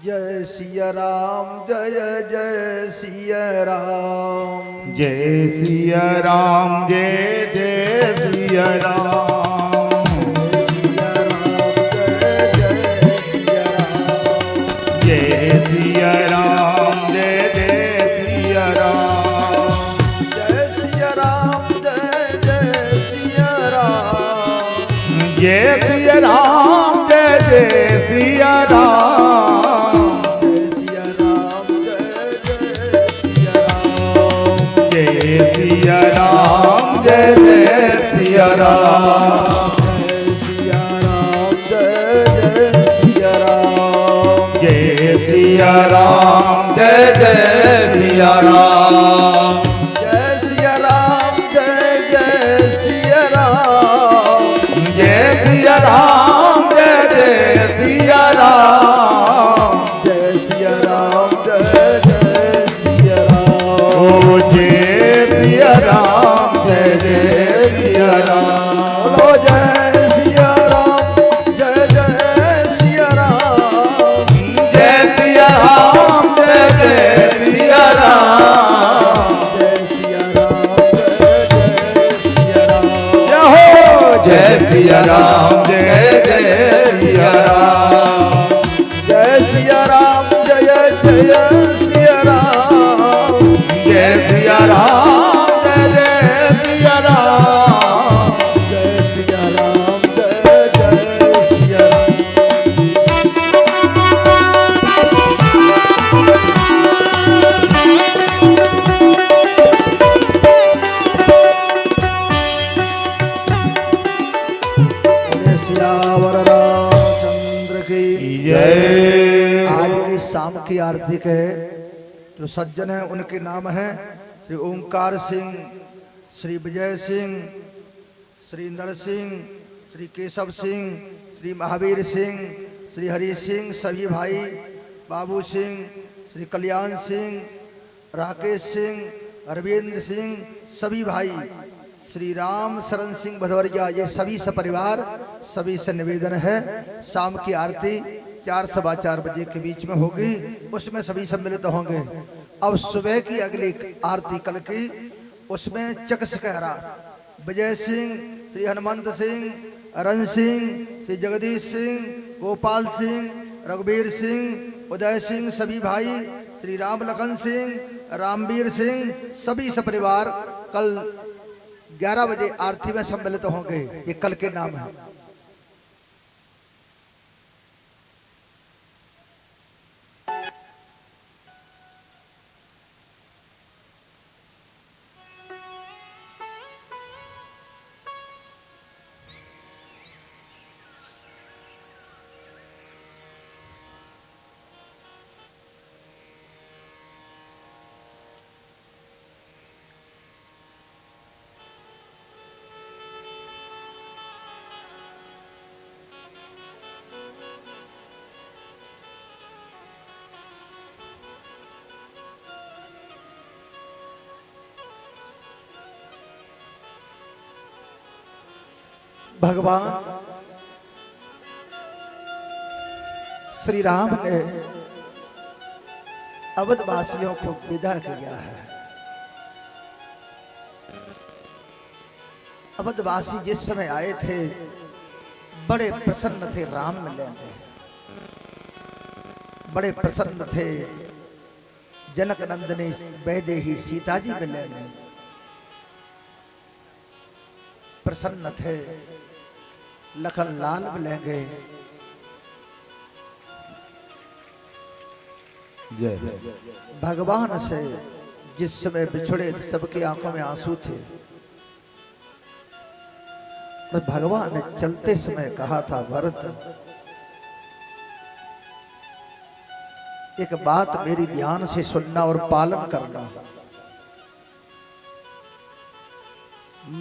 जय सिया राम जय जय सिया राम जय सिया राम जय जय सिया राम सिया राम जय जय सिया राम जय सिया राम जय जय सिया राम जय सिया राम जय जय सिया राम जय सिया राम जय जय सिया राम जय सिया राम जय जय सिया राम जय सिया राम जय जय सिया राम जय सिया राम जय जय सिया राम जय सिया राम जय जय सिया राम जय सिया राम जय जय सिया राम जय सिया राम जय जय सिया राम ओ जय सिया राम जय जय सिया राम बोलो जय सिया राम जय जय सिया राम जय सिया राम जय जय सिया राम जय सिया राम जय जय सिया राम जय हो जय सिया राम जय जय सिया राम जय सिया राम जय जय सिया राम जय सिया राम जय जय सिया राम जय सिया राम जय जय सिया राम बोले सियावर रामचंद्र की जय आज की शाम की आरती के जो सज्जन हैं उनके नाम हैं श्री ओंकार सिंह, श्री विजय सिंह, श्री इंदर सिंह, श्री केशव सिंह, श्री महावीर सिंह, श्री हरि सिंह, सभी भाई बाबू सिंह, श्री कल्याण सिंह, राकेश सिंह, अरविंद सिंह, सभी भाई श्री राम शरण सिंह भदौरिया, ये सभी सपरिवार सभी से निवेदन है शाम की आरती 4 सवा 4 बजे के बीच में होगी, उसमें सभी सम्मिलित होंगे। अब सुबह की अगली आरती कल की उसमें चक सकहरा विजय सिंह, श्री हनुमंत सिंह, अरन सिंह, श्री जगदीश सिंह, गोपाल सिंह, रघुवीर सिंह, उदय सिंह, सभी भाई श्री राम लखन सिंह, रामवीर सिंह, सभी सपरिवार कल 11 बजे आरती में सम्मिलित होंगे। ये कल के नाम है। भगवान श्री राम ने अवधवासियों को विदा किया है। अवधवासी जिस समय आए थे बड़े प्रसन्न थे, राम मिले, बड़े प्रसन्न थे। जनक नंदनी वैदेही सीता जी मिले, प्रसन्न थे। लखन लाल मिलेंगे, भगवान से जिस समय बिछड़े सबकी आंखों में आंसू थे। और भगवान ने चलते समय कहा था, भरत एक बात मेरी ध्यान से सुनना और पालन करना।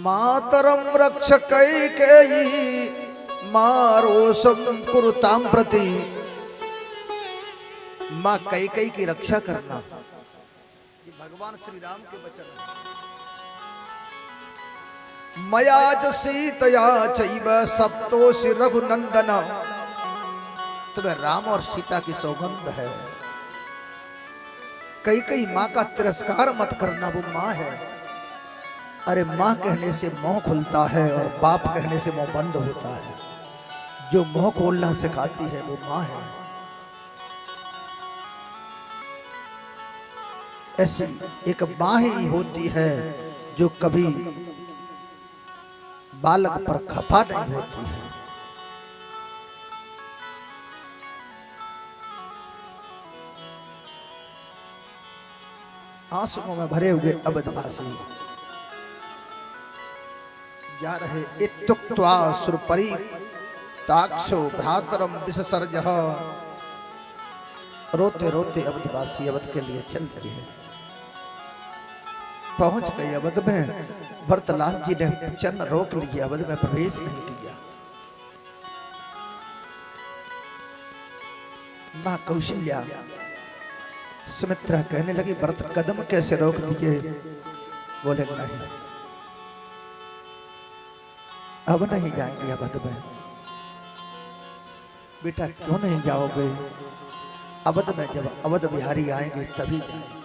मातरम रक्ष कैकेयी मारोसम कुरुताम प्रति, मां कैकेयी की रक्षा करना। ये भगवान श्री राम के वचन है। मया च सीतया चैव सप्तोषि रघुनंदन। तुम्हें राम और सीता की सौगंध है। कई कई माँ का तिरस्कार मत करना, वो माँ है। अरे माँ कहने से मुंह खुलता है और बाप कहने से मुंह बंद होता है। जो मुंह खोलना सिखाती है वो माँ है। ऐसी एक माँ ही होती है जो कभी बालक पर खफा नहीं होती है। आंसुओं में भरे हुए अवधवासी जा रहे। इत्युक्त्वा सुरपरी ताक्षो भ्रातरम विससर्जः। रोते रोते अवधवासी अवध के लिए चल दिए हैं। पहुंच गए अवध में। भरतलाल जी ने चरण रोक लिए, अवध में प्रवेश नहीं किया। मां कौशल्या सुमित्रा कहने लगी, भरत कदम कैसे रोक दिए? बोले नहीं, अब नहीं जाएंगे अवध में। बेटा क्यों नहीं जाओगे? अवध में जब अवध बिहारी आएंगे तभी जाएंगे।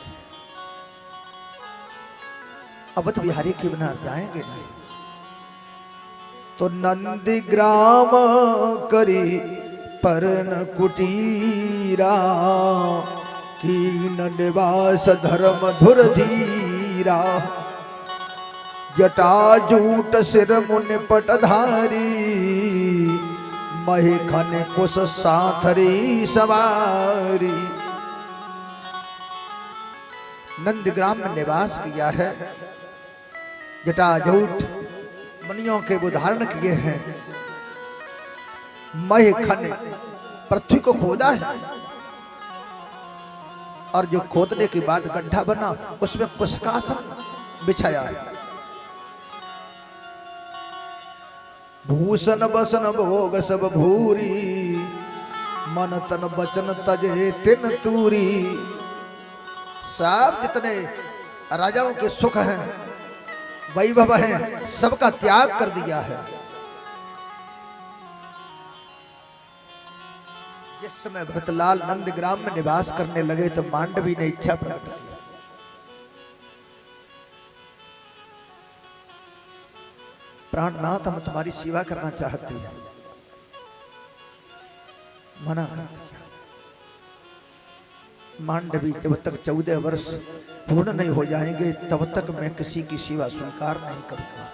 अवध बिहारी के बिना जाएंगे नहीं। तो नंदीग्राम करी परन कुटीरा, कीन निवास धर्म धुर धीरा। जटाजूट सिर मुनि पटधारी, मही खन कुश साथरी सवारी। नंदग्राम में निवास किया है। जटाजूट मुनियों के वो धारण किए हैं। मही खन पृथ्वी को खोदा है और जो खोदने के बाद गड्ढा बना उसमें कुशकासन बिछाया है। भूषण बसन भोग सब भूरी, मन तन बचन तजे तिन तूरी। सब जितने राजाओं के सुख हैं, वैभव हैं, सबका त्याग कर दिया है। जिस समय भरतलाल नंदग्राम में निवास करने लगे तो मांडवी ने इच्छा प्रकट की। प्राणनाथ, हम तुम्हारी सेवा करना चाहते हैं। मना कर दिया। मांडवी, जब तक 14 वर्ष पूर्ण नहीं हो जाएंगे तब तक मैं किसी की सेवा स्वीकार नहीं करूंगा।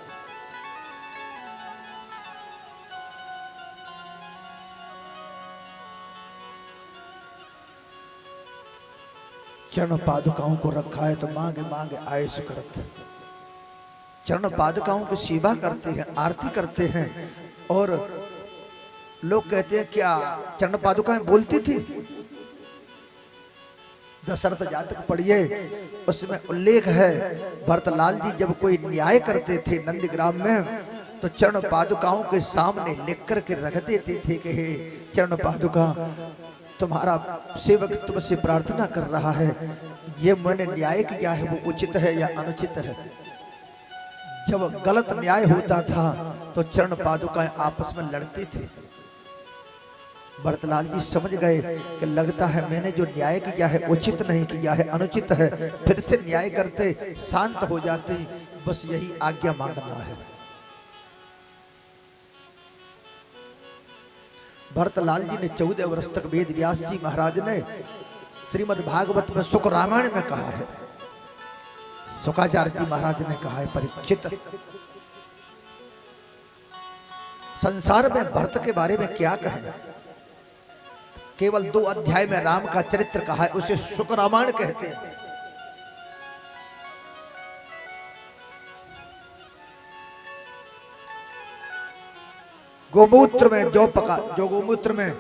चरण पादुकाओं को रखा है तो मांगे मांगे आए सुकृत। चरण पादुकाओं की सेवा करते हैं, आरती करते हैं। और लोग कहते हैं क्या चरण पादुकाएं बोलती थी? दशरथ जातक पढ़िए, उसमें उल्लेख है भरतलाल जी जब कोई न्याय करते थे नंदग्राम में तो चरण पादुकाओं के सामने लिख करके रख देते थे कि हे चरण पादुका, तुम्हारा सेवक तुमसे प्रार्थना कर रहा है, ये मैंने न्याय किया है वो उचित है या अनुचित है। जब गलत न्याय होता था तो चरण पादुकाएं आपस में लड़ती थी। भरतलाल जी समझ गए कि लगता है मैंने जो न्याय किया है उचित नहीं किया है, अनुचित है। फिर से न्याय करते, शांत हो जाते, बस यही आज्ञा मांगना है। भरतलाल जी ने 14 वर्ष तक वेद व्यास जी महाराज ने श्रीमद् भागवत में सुख रामायण में कहा है, शुकाचार्य जी महाराज ने कहा है, परीक्षित संसार में भरत के बारे में क्या कहें। केवल 2 अध्याय में राम का चरित्र कहा है, उसे शुक रामायण कहते हैं। गोमूत्र में जौ जो गोमूत्र में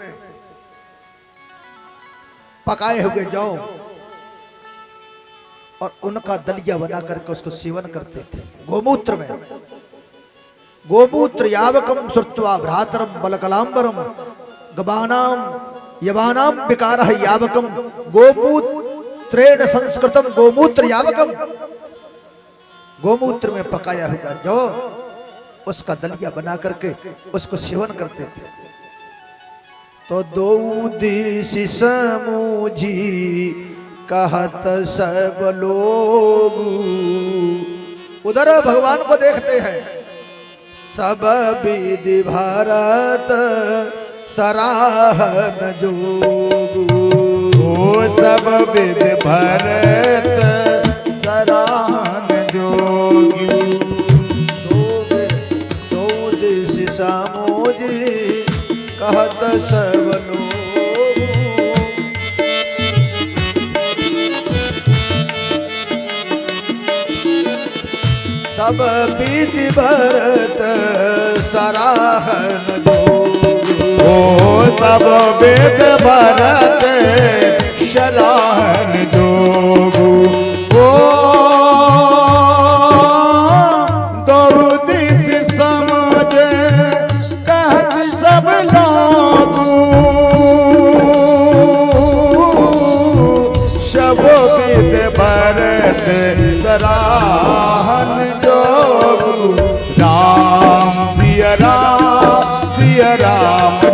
पकाए हुए जौ और उनका दलिया बना करके उसको सेवन करते थे। गोमूत्र में गोमूत्र यावकम श्रुत्वा भ्रातरम बलकलांबरम गबानाम यवानाम विकारः यावकम गोमूत्रेण संस्कृतम गोमूत्र यावकम। गोमूत्र में पकाया हुआ जौ उसका दलिया बना करके उसको सेवन करते थे। तो दो दिश समूझी कहत सब लोग, उधर भगवान को देखते हैं, सब विधि भारत सराहन जोगु। सब विधि भरत सराहन जोगी। दो दिश समूझी कहत सब लोग, सब विधि भरत सराहन जोगु। सब वेद भरत सराहन जोगु। दो दिश समझे कहत सब लोगु। सब वेद भरत सराहन जोगु। राम सिया राम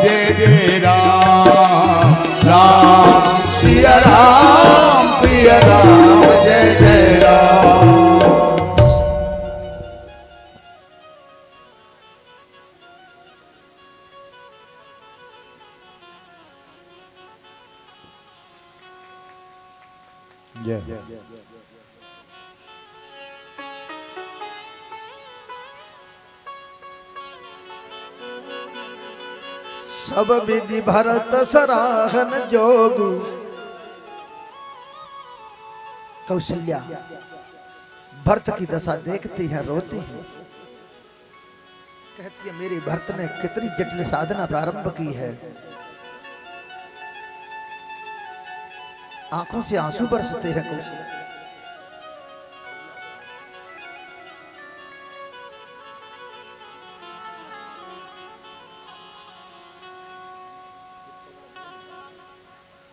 जय जय राम। राम सिया राम जय जय राम। जय सब विधि भरत सराहन जोगु। कौशल्या भरत की दशा देखती है, रोती है, कहती है मेरे भरत ने कितनी जटिल साधना प्रारंभ की है। आंखों से आंसू बरसते हैं कौशल्या।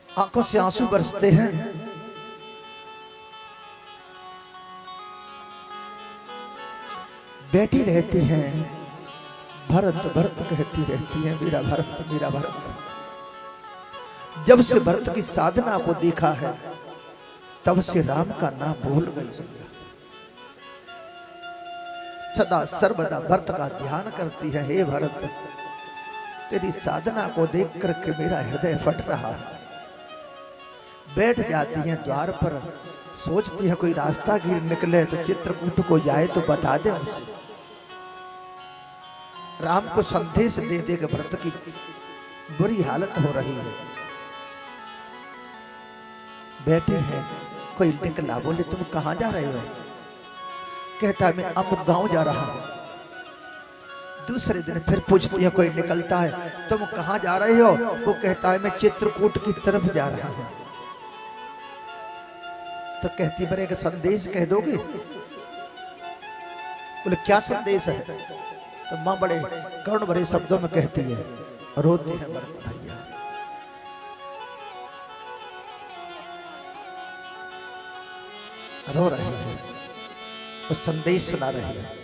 आंखों से आंसू बरसते हैं। बैठी रहती हैं, भरत भरत कहती रहती हैं, मेरा भरत मेरा भरत। जब से भरत की साधना को देखा है तब से राम का नाम भूल गई। सदा सर्वदा भरत का ध्यान करती है। हे भरत, तेरी साधना को देख करके मेरा हृदय फट रहा है। बैठ जाती हैं द्वार पर, सोचती है कोई रास्ता गिर निकले तो चित्रकूट को जाए तो बता दे उसे। राम को संदेश दे दे के भरत की बुरी हालत हो रही है। बैठे हैं, कोई निकला, बोले तुम कहाँ जा रहे हो? कहता है मैं अमुक गांव जा रहा हूं। दूसरे दिन फिर पूछती है, कोई निकलता है, तुम कहाँ जा रहे हो? वो कहता है मैं चित्रकूट की तरफ जा रहा हूं। तो कहती मेरे एक संदेश कह दोगे? बोले क्या संदेश है? तो मां बड़े करुण भरे शब्दों में कहती है, रोते हैं भरत भैया। रो रहे हैं, वो संदेश सुना रही है।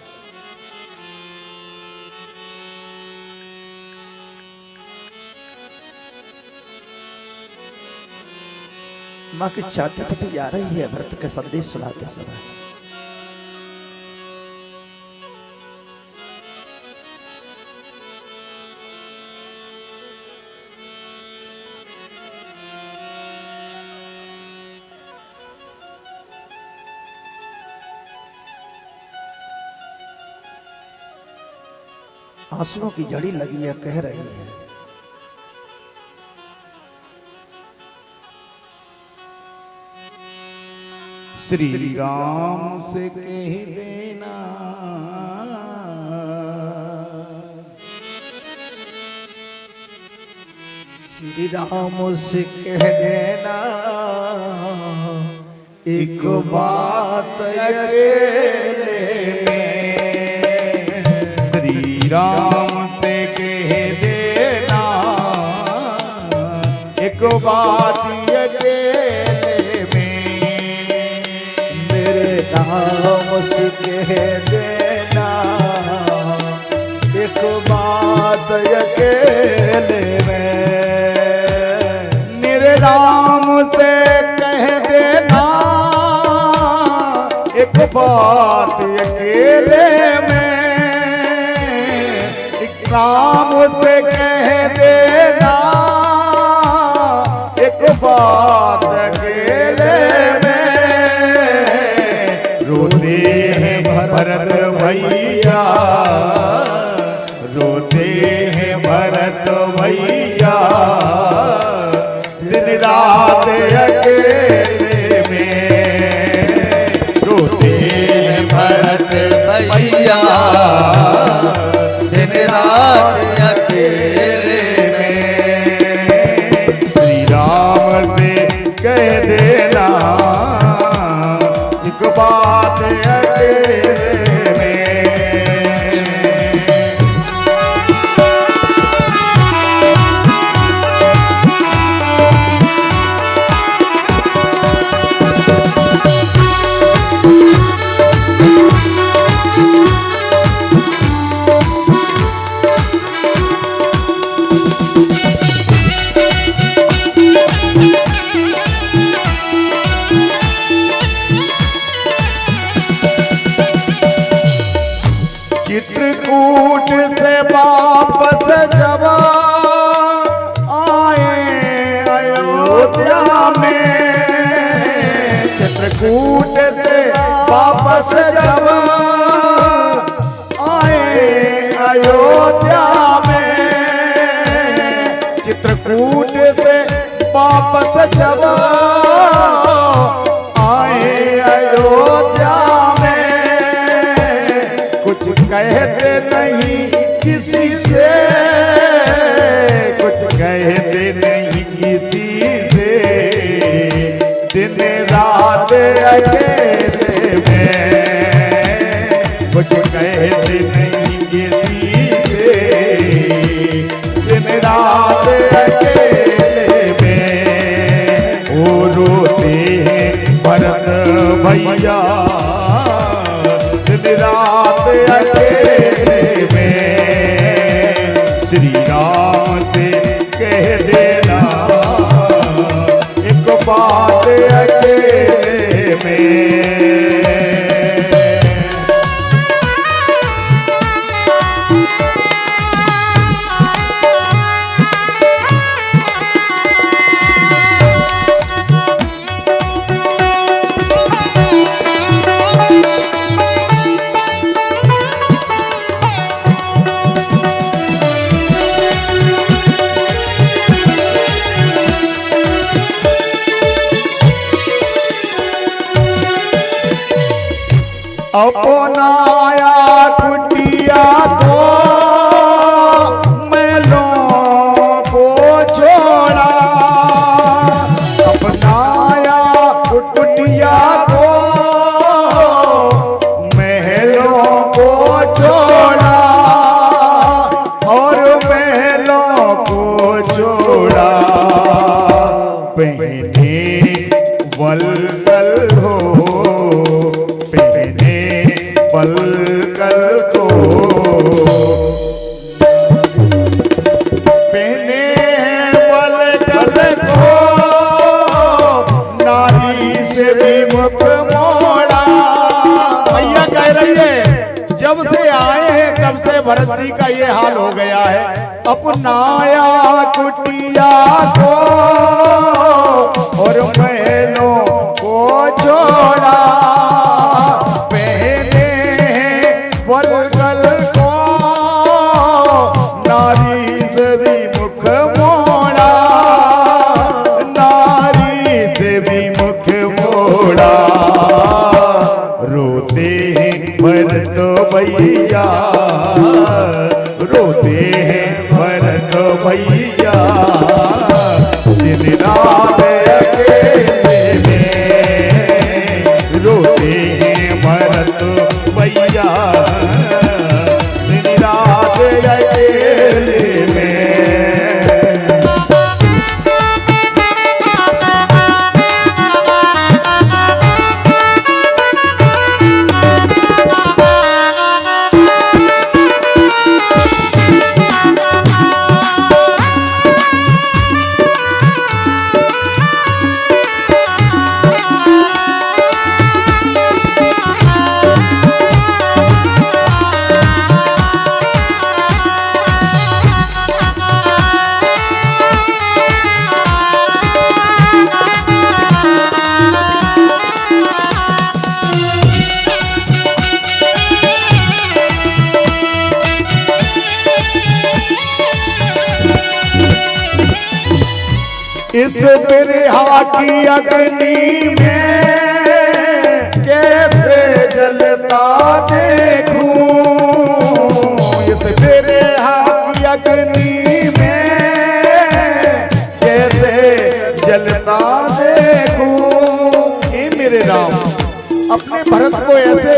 मां की छाती फटी जा रही है भरत के संदेश सुनाते समय। आंसुओं की झड़ी लगी है, कह रही है, श्री राम से कह देना श्री राम से कह देना एक बात अकेले में। श्री राम से कह देना एक बात अकेले में। मेरे राम से कह देना एक बात अकेले में, मेरे राम से कह देना एक बात अकेले में, एक राम से कह देना एक बात अकेले में। रोते हैं भरत भैया, रोते हैं भरत भैया, दिन रात अकेले में। रोते हैं भरत भैया, दिन रात अकेले में। श्री राम से कह देना एक बात अकेले में। चित्रकूट से वापस जब आए अयोध्या में, चित्रकूट से वापस जब आए अयोध्या में, चित्रकूट से वापस जब आए अयोध्या में, कुछ कहते नहीं किसी से, कुछ कहते नहीं किसी से, दिन रात अकेले में, कुछ कहते नहीं किसी से, दिन रात अकेले में। ओ रोते हैं भरत भैया, दिन रात अकेले में। श्री राम से कह देना एक बात अकेले में। अपनाया कुटिया को महलों को छोड़ा, अपनाया कुटिया को महलों को छोड़ा, और महलों को छोड़ा। पहने वलकल हो, पहने वलकल को, पहने वलकल को, नारी से भी मुख मोड़ा। भैया कह रही है जब से आए हैं तब से भरत जी का ये हाल हो गया है। अपनाया कुटिया को और महलों को छोड़ा, पहने वलकल को, नारी से भी मुख मोड़ा, नारी से भी मुख मोड़ा। रोते हैं भरत भैया, रोते हैं भरत भैया, दिन रात अकेले में। रोते हैं भरत भैया, दिन रात अकेले में। इस बिरहा की अग्नि में कैसे जलता देखूं, इस बिरहा की अग्नि में कैसे जलता देखूं। हे मेरे राम, अपने भरत को ऐसे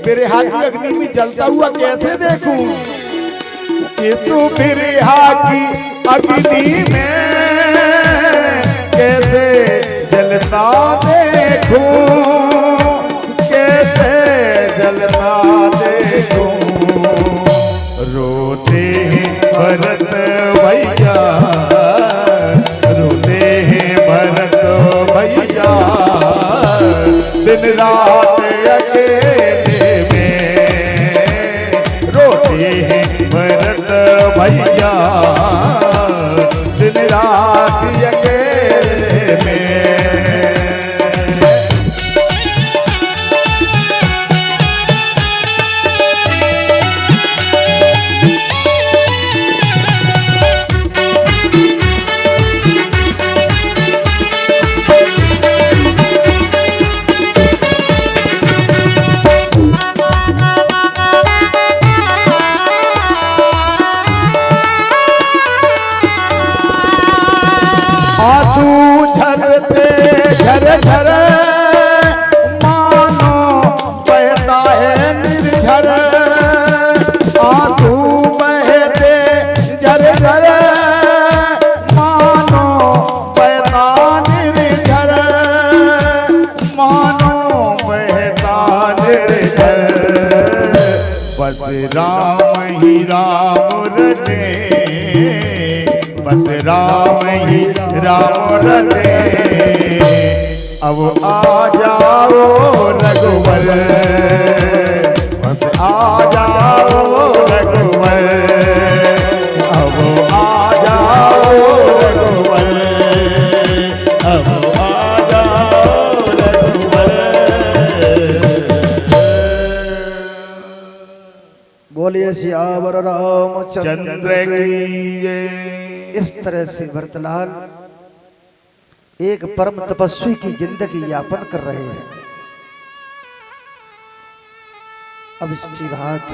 बिरहा की अग्नि में जलता हुआ कैसे देखूं। इस बिरहा की अग्नि में कैसे जलता देखूं, कैसे जलता देखूं। रोते हैं भरत भैया, रोते हैं भरत भैया, दिन रात अकेले में रोते हैं भरत भैया, दिन रात अकेले में। आंसू झरते झर झर मानो बहता है निर्झर, आंसू बहते झर झर मानो बहता निर्झर, मानो बहता निर्झर। बस राम ही राम रटे, बस राम ही राम रटे, अब आ जाओ रघुवर, बस आ जाओ रघुवर, अब आ जाओ रघुवर, अब आ जाओ रघुवर। बोलिए सियावर रामचंद्र की। इस तरह से भरतलाल एक परम तपस्वी की जिंदगी यापन कर रहे हैं। अब इसकी बात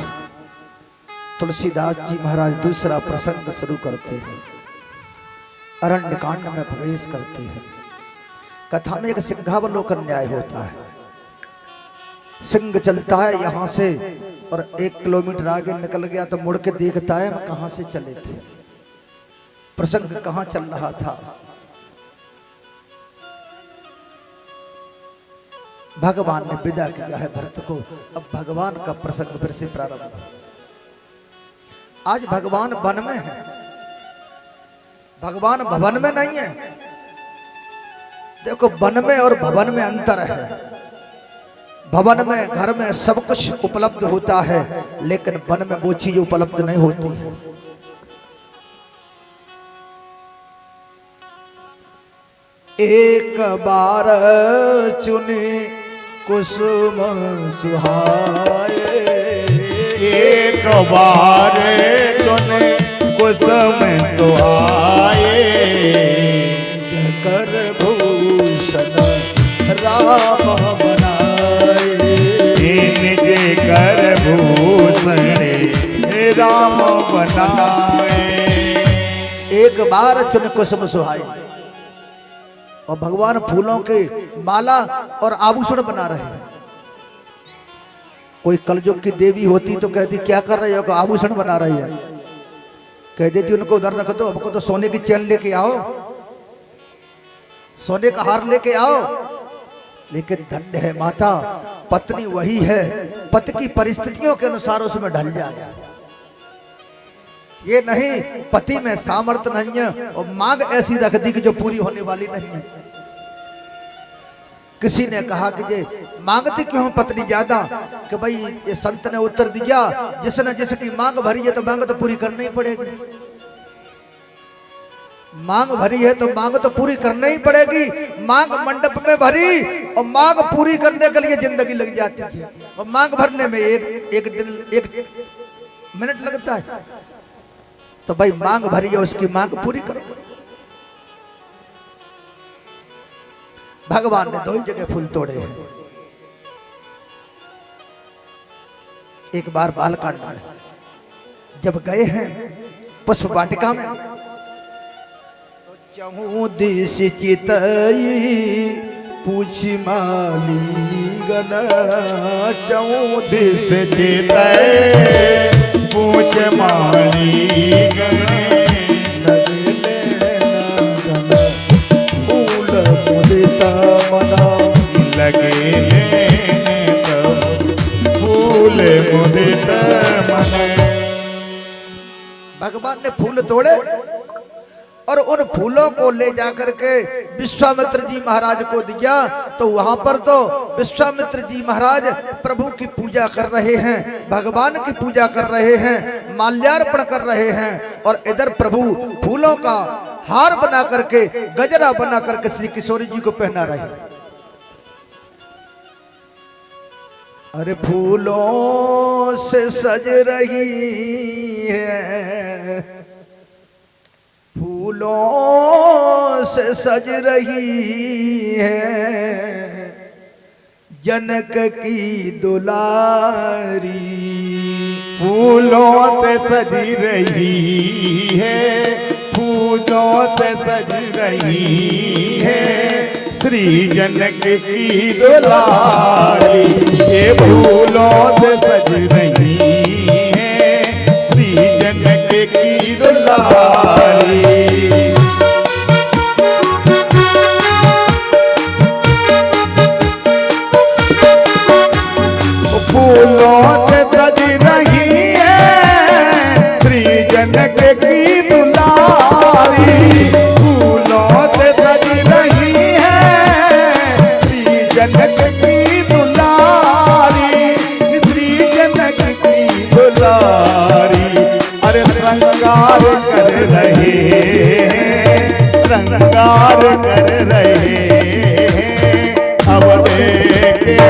तुलसीदास जी महाराज दूसरा प्रसंग शुरू करते हैं, अरण्य कांड में प्रवेश करते हैं। कथा में एक सिंहावलोकन न्याय होता है। सिंह चलता है यहां से और 1 किलोमीटर आगे निकल गया तो मुड़ के देखता है हम कहां से चले थे, प्रसंग कहां चल रहा था। भगवान ने विदा किया है भरत को। अब भगवान का प्रसंग फिर से प्रारंभ। आज भगवान वन में है, भगवान भवन में नहीं है। देखो वन में और भवन में अंतर है। भवन में घर में सब कुछ उपलब्ध होता है, लेकिन वन में वो चीज उपलब्ध नहीं होती है। एक बार चुने कुसुम सुहाए, एक बार चुने कुसुम सुहाए, कर भूषण राम बनाए, निज कर भूषण राम बनाए। एक बार चुन कुसुम सुहाए। और भगवान फूलों के माला और आभूषण बना रहे हैं। कोई कलयुग की देवी होती तो कहती क्या कर रही हो, आभूषण बना रही है। कह देती उनको उधर रख दो, हमको तो सोने की चैन लेके आओ, सोने का हार लेके आओ। लेकिन धन्य है माता, पत्नी वही है पति की परिस्थितियों के अनुसार उसमें ढल जाए। ये नहीं पति में सामर्थ्य नहीं है और मांग ऐसी रख दी कि जो पूरी होने वाली नहीं है। किसी ने कहा कि ये मांगती क्यों पत्नी ज्यादा, कि भाई ये संत ने उत्तर दिया जिसने जिसकी मांग भरी है तो मांग तो पूरी करनी ही पड़ेगी। मांग भरी है तो मांग तो पूरी करनी ही पड़ेगी। मांग मंडप में भरी और मांग पूरी करने के लिए जिंदगी लग जाती है, और मांग भरने में एक मिनट लगता है। तो भाई मांग भरी है उसकी मांग पूरी करो। भगवान ने 2 ही जगह फूल तोड़े हैं। एक बार बालकांड में जब गए हैं पुष्प वाटिका में, तो चहु दिश चितई पूछ माली गन, चहु दिस चितई पूछ माली गन, फूल मुदिता मना, लगे लेने तब फूल मुदित मन। भगवान ने फूल तोड़े और उन फूलों को ले जाकर के विश्वामित्र जी महाराज को दिया। तो वहां पर तो विश्वामित्र जी महाराज प्रभु की पूजा कर रहे हैं, भगवान की पूजा कर रहे हैं, माल्यार्पण कर रहे हैं, और इधर प्रभु फूलों का हार बना करके, गजरा बना करके श्री किशोरी जी को पहना रहे हैं। अरे फूलों से सज रही है, फूलों से सज रही है जनक की दुलारी, फूलों से सज रही है, फूलों से सज रही है श्री जनक की दुलारी। ये फूलों से सज रही है श्री जनक की दुलारी। फूलों से सज रही है श्री जनक की दुलारी, फूलों से सज रही है श्री जनक की दुलारी, श्री जनक की दुलारी। अरे श्रृंगार कर रहे हैं, श्रृंगार कर रहे हैं अब के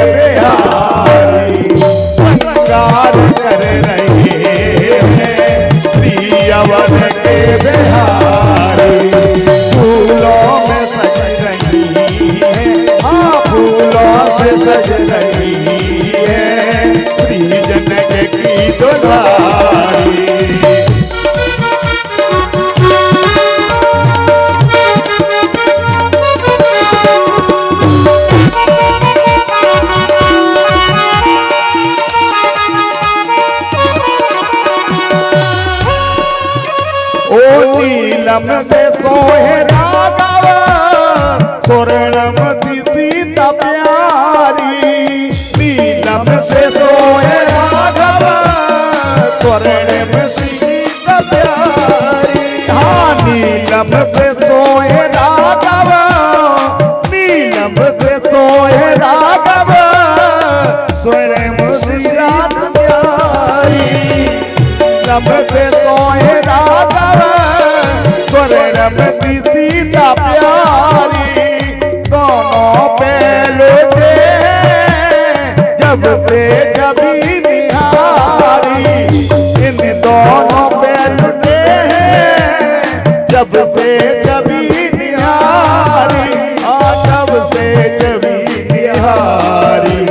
बिहारी, श्रृंगार कर रहे हैं श्री अवध के बिहारी। फूलों में सज रही है, हाँ फूलों से सज रही है श्री जनक की दुलारी। नीलम से सोहे राघव स्वर्णम सीता प्यारी, नीलम से सोहे राघव स्वर्णम सीता प्यारी। हाँ नीलम से सोहे राघव, नीलम से सोहे राघव स्वर्णम सीता प्यारी, नीलम से सोहे राघव स्वर्णम की सीता प्यारी। दोनों पहलू थे जब से छवि निहारी, इन दोनों पहलू थे जब से छवि निहारी, जब से छवि निहारी।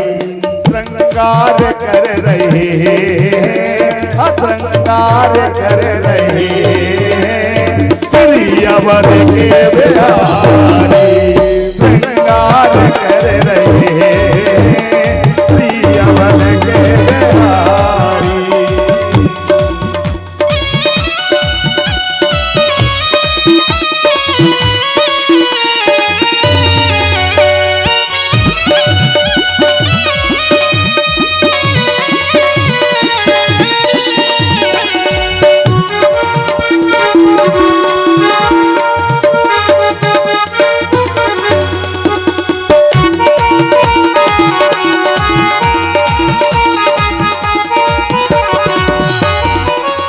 श्रृंगार कर रहे हैं, श्रृंगार कर रहे हैं श्री अवध के बिहारी, श्रृंगार कर रहे हैं श्री अवध के बिहारी।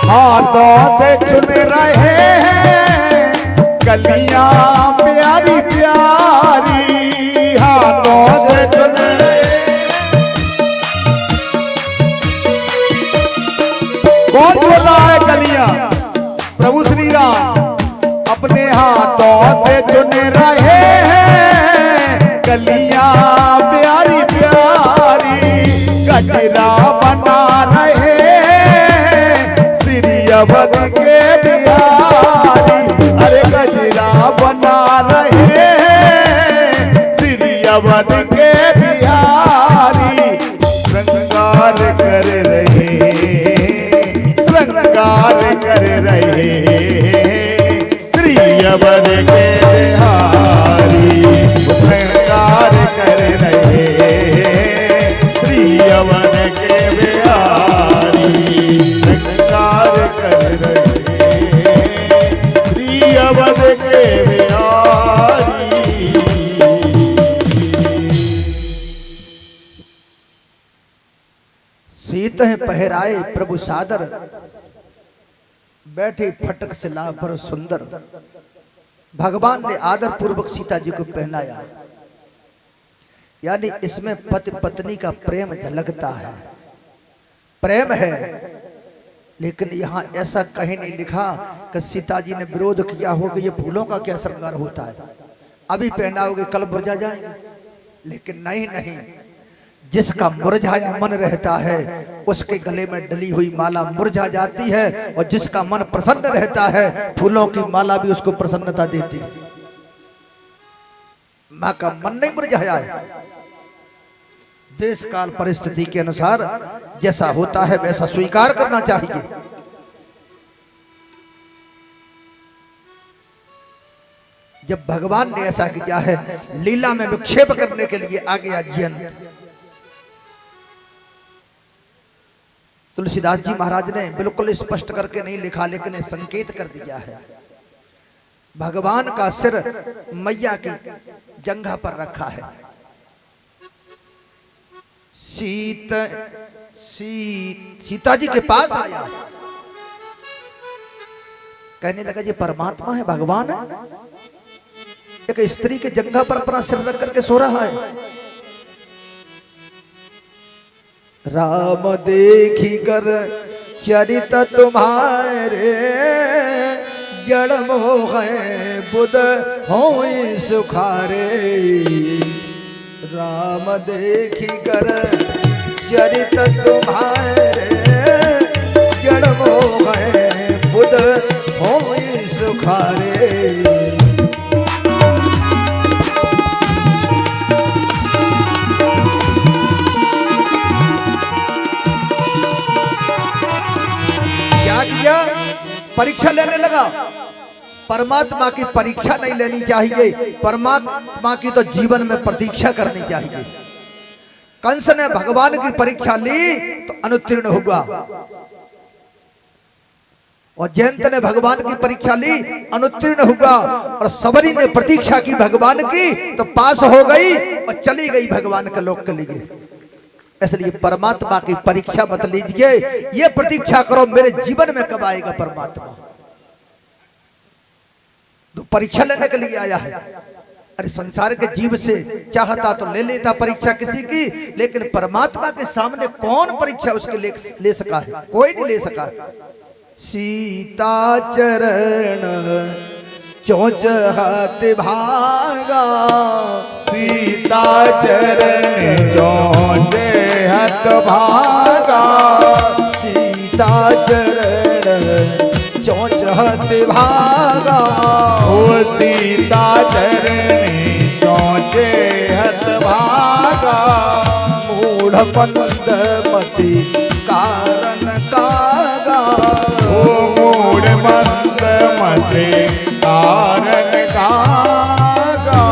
हाथों से चुन रहे हैं कलियां प्यारी प्यारी, हाथों से चुन रहे। कौन चुन रहा है कलियां? प्रभु श्री राम अपने हाथों से चुन रहे हैं गजरा बना रहे श्री अवध के बिहारी। अरे गजरा बना रहे श्री अवध के बिहारी। श्रृंगार कर रहे, श्रृंगार कर रहे श्री अवध के बिहारी। श्रृंगार कर रहे श्री अवध के बिहारी। श्रृंगार कर रहे श्री अवध के बिहारी। सीत है पहराए प्रभु सादर, बैठे फटक से लाभ पर सुंदर। भगवान ने आदर पूर्वक सीता जी को पहनाया, यानी इसमें पति पत्नी का प्रेम झलकता है, प्रेम है। लेकिन यहाँ ऐसा कहीं नहीं लिखा कि सीता जी ने विरोध किया हो कि ये फूलों का क्या श्रृंगार होता है, अभी पहनाओगे कल मुरझा जाएंगे। लेकिन नहीं नहीं, जिसका मुरझाया मन रहता है उसके गले में डली हुई माला मुरझा जाती है, और जिसका मन प्रसन्न रहता है फूलों की माला भी उसको प्रसन्नता देती है। मां का मन नहीं मुरझाया है। देश काल परिस्थिति के अनुसार जैसा होता है वैसा स्वीकार करना चाहिए। जब भगवान ने ऐसा किया है, लीला में विक्षेप करने के लिए आ गया जयंत। तुलसीदास जी महाराज ने बिल्कुल स्पष्ट करके नहीं लिखा, लेकिन संकेत कर दिया है। भगवान का सिर मैया की जंघा पर रखा है। सीता जी के पास आया, कहने लगा ये परमात्मा है, भगवान है, एक स्त्री के जंघा पर अपना सिर रख करके सो रहा है। राम देखी कर चरित तुम्हारे, जड़ मोह बुध होई सुखारे। राम देखी कर चरित तुम्हारे, जड़ मोह बुध होई सुखारे। परीक्षा लेने लगा। परमात्मा की परीक्षा नहीं लेनी चाहिए, परमात्मा की तो जीवन में प्रतीक्षा करनी चाहिए। कंस ने भगवान की परीक्षा ली तो अनुत्तीर्ण हुआ, और जयंत ने भगवान की परीक्षा ली, अनुत्तीर्ण हुआ, और सबरी ने प्रतीक्षा की भगवान की तो पास हो गई और चली गई भगवान के लोक के लिए। इसलिए परमात्मा की परीक्षा मत लीजिए, ये प्रतीक्षा करो मेरे जीवन में कब आएगा परमात्मा। तो परीक्षा लेने के लिए आया है। अरे संसार के जीव से चाहता तो ले लेता परीक्षा किसी की, लेकिन परमात्मा के सामने कौन परीक्षा उसके ले सका है? कोई नहीं ले सका। सीता चरण चोच हाथ भागा, सीता चरण चोच हाथ भागा। सीता चरण चोच हाथ भागा, ओ सीता चरण चोच हाथ भागा। मूढ़ पंद मति कारण कागा, ओ मूढ़ मंद मति कारण कागा।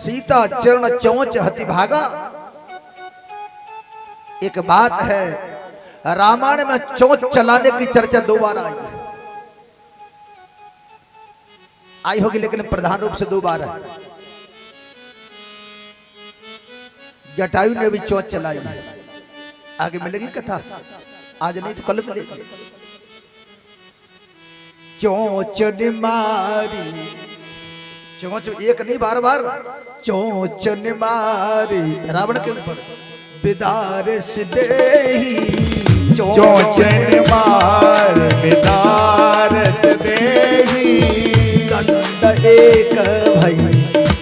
सीता चरण चोंच हति भागा। एक बात है, रामायण में चोंच चलाने की चर्चा 2 बार आई होगी, लेकिन प्रधान रूप से 2 बार है। जटायु ने भी चोंच चलाई, आगे मिलेगी कथा, आज नहीं तो कल मिलेगी। चोंच निमारी, चोंच एक नहीं बार बार, चोंच निमारी रावण के ऊपर। बिदारस देही चोंच निमार बिदारस देही। दंड एक भई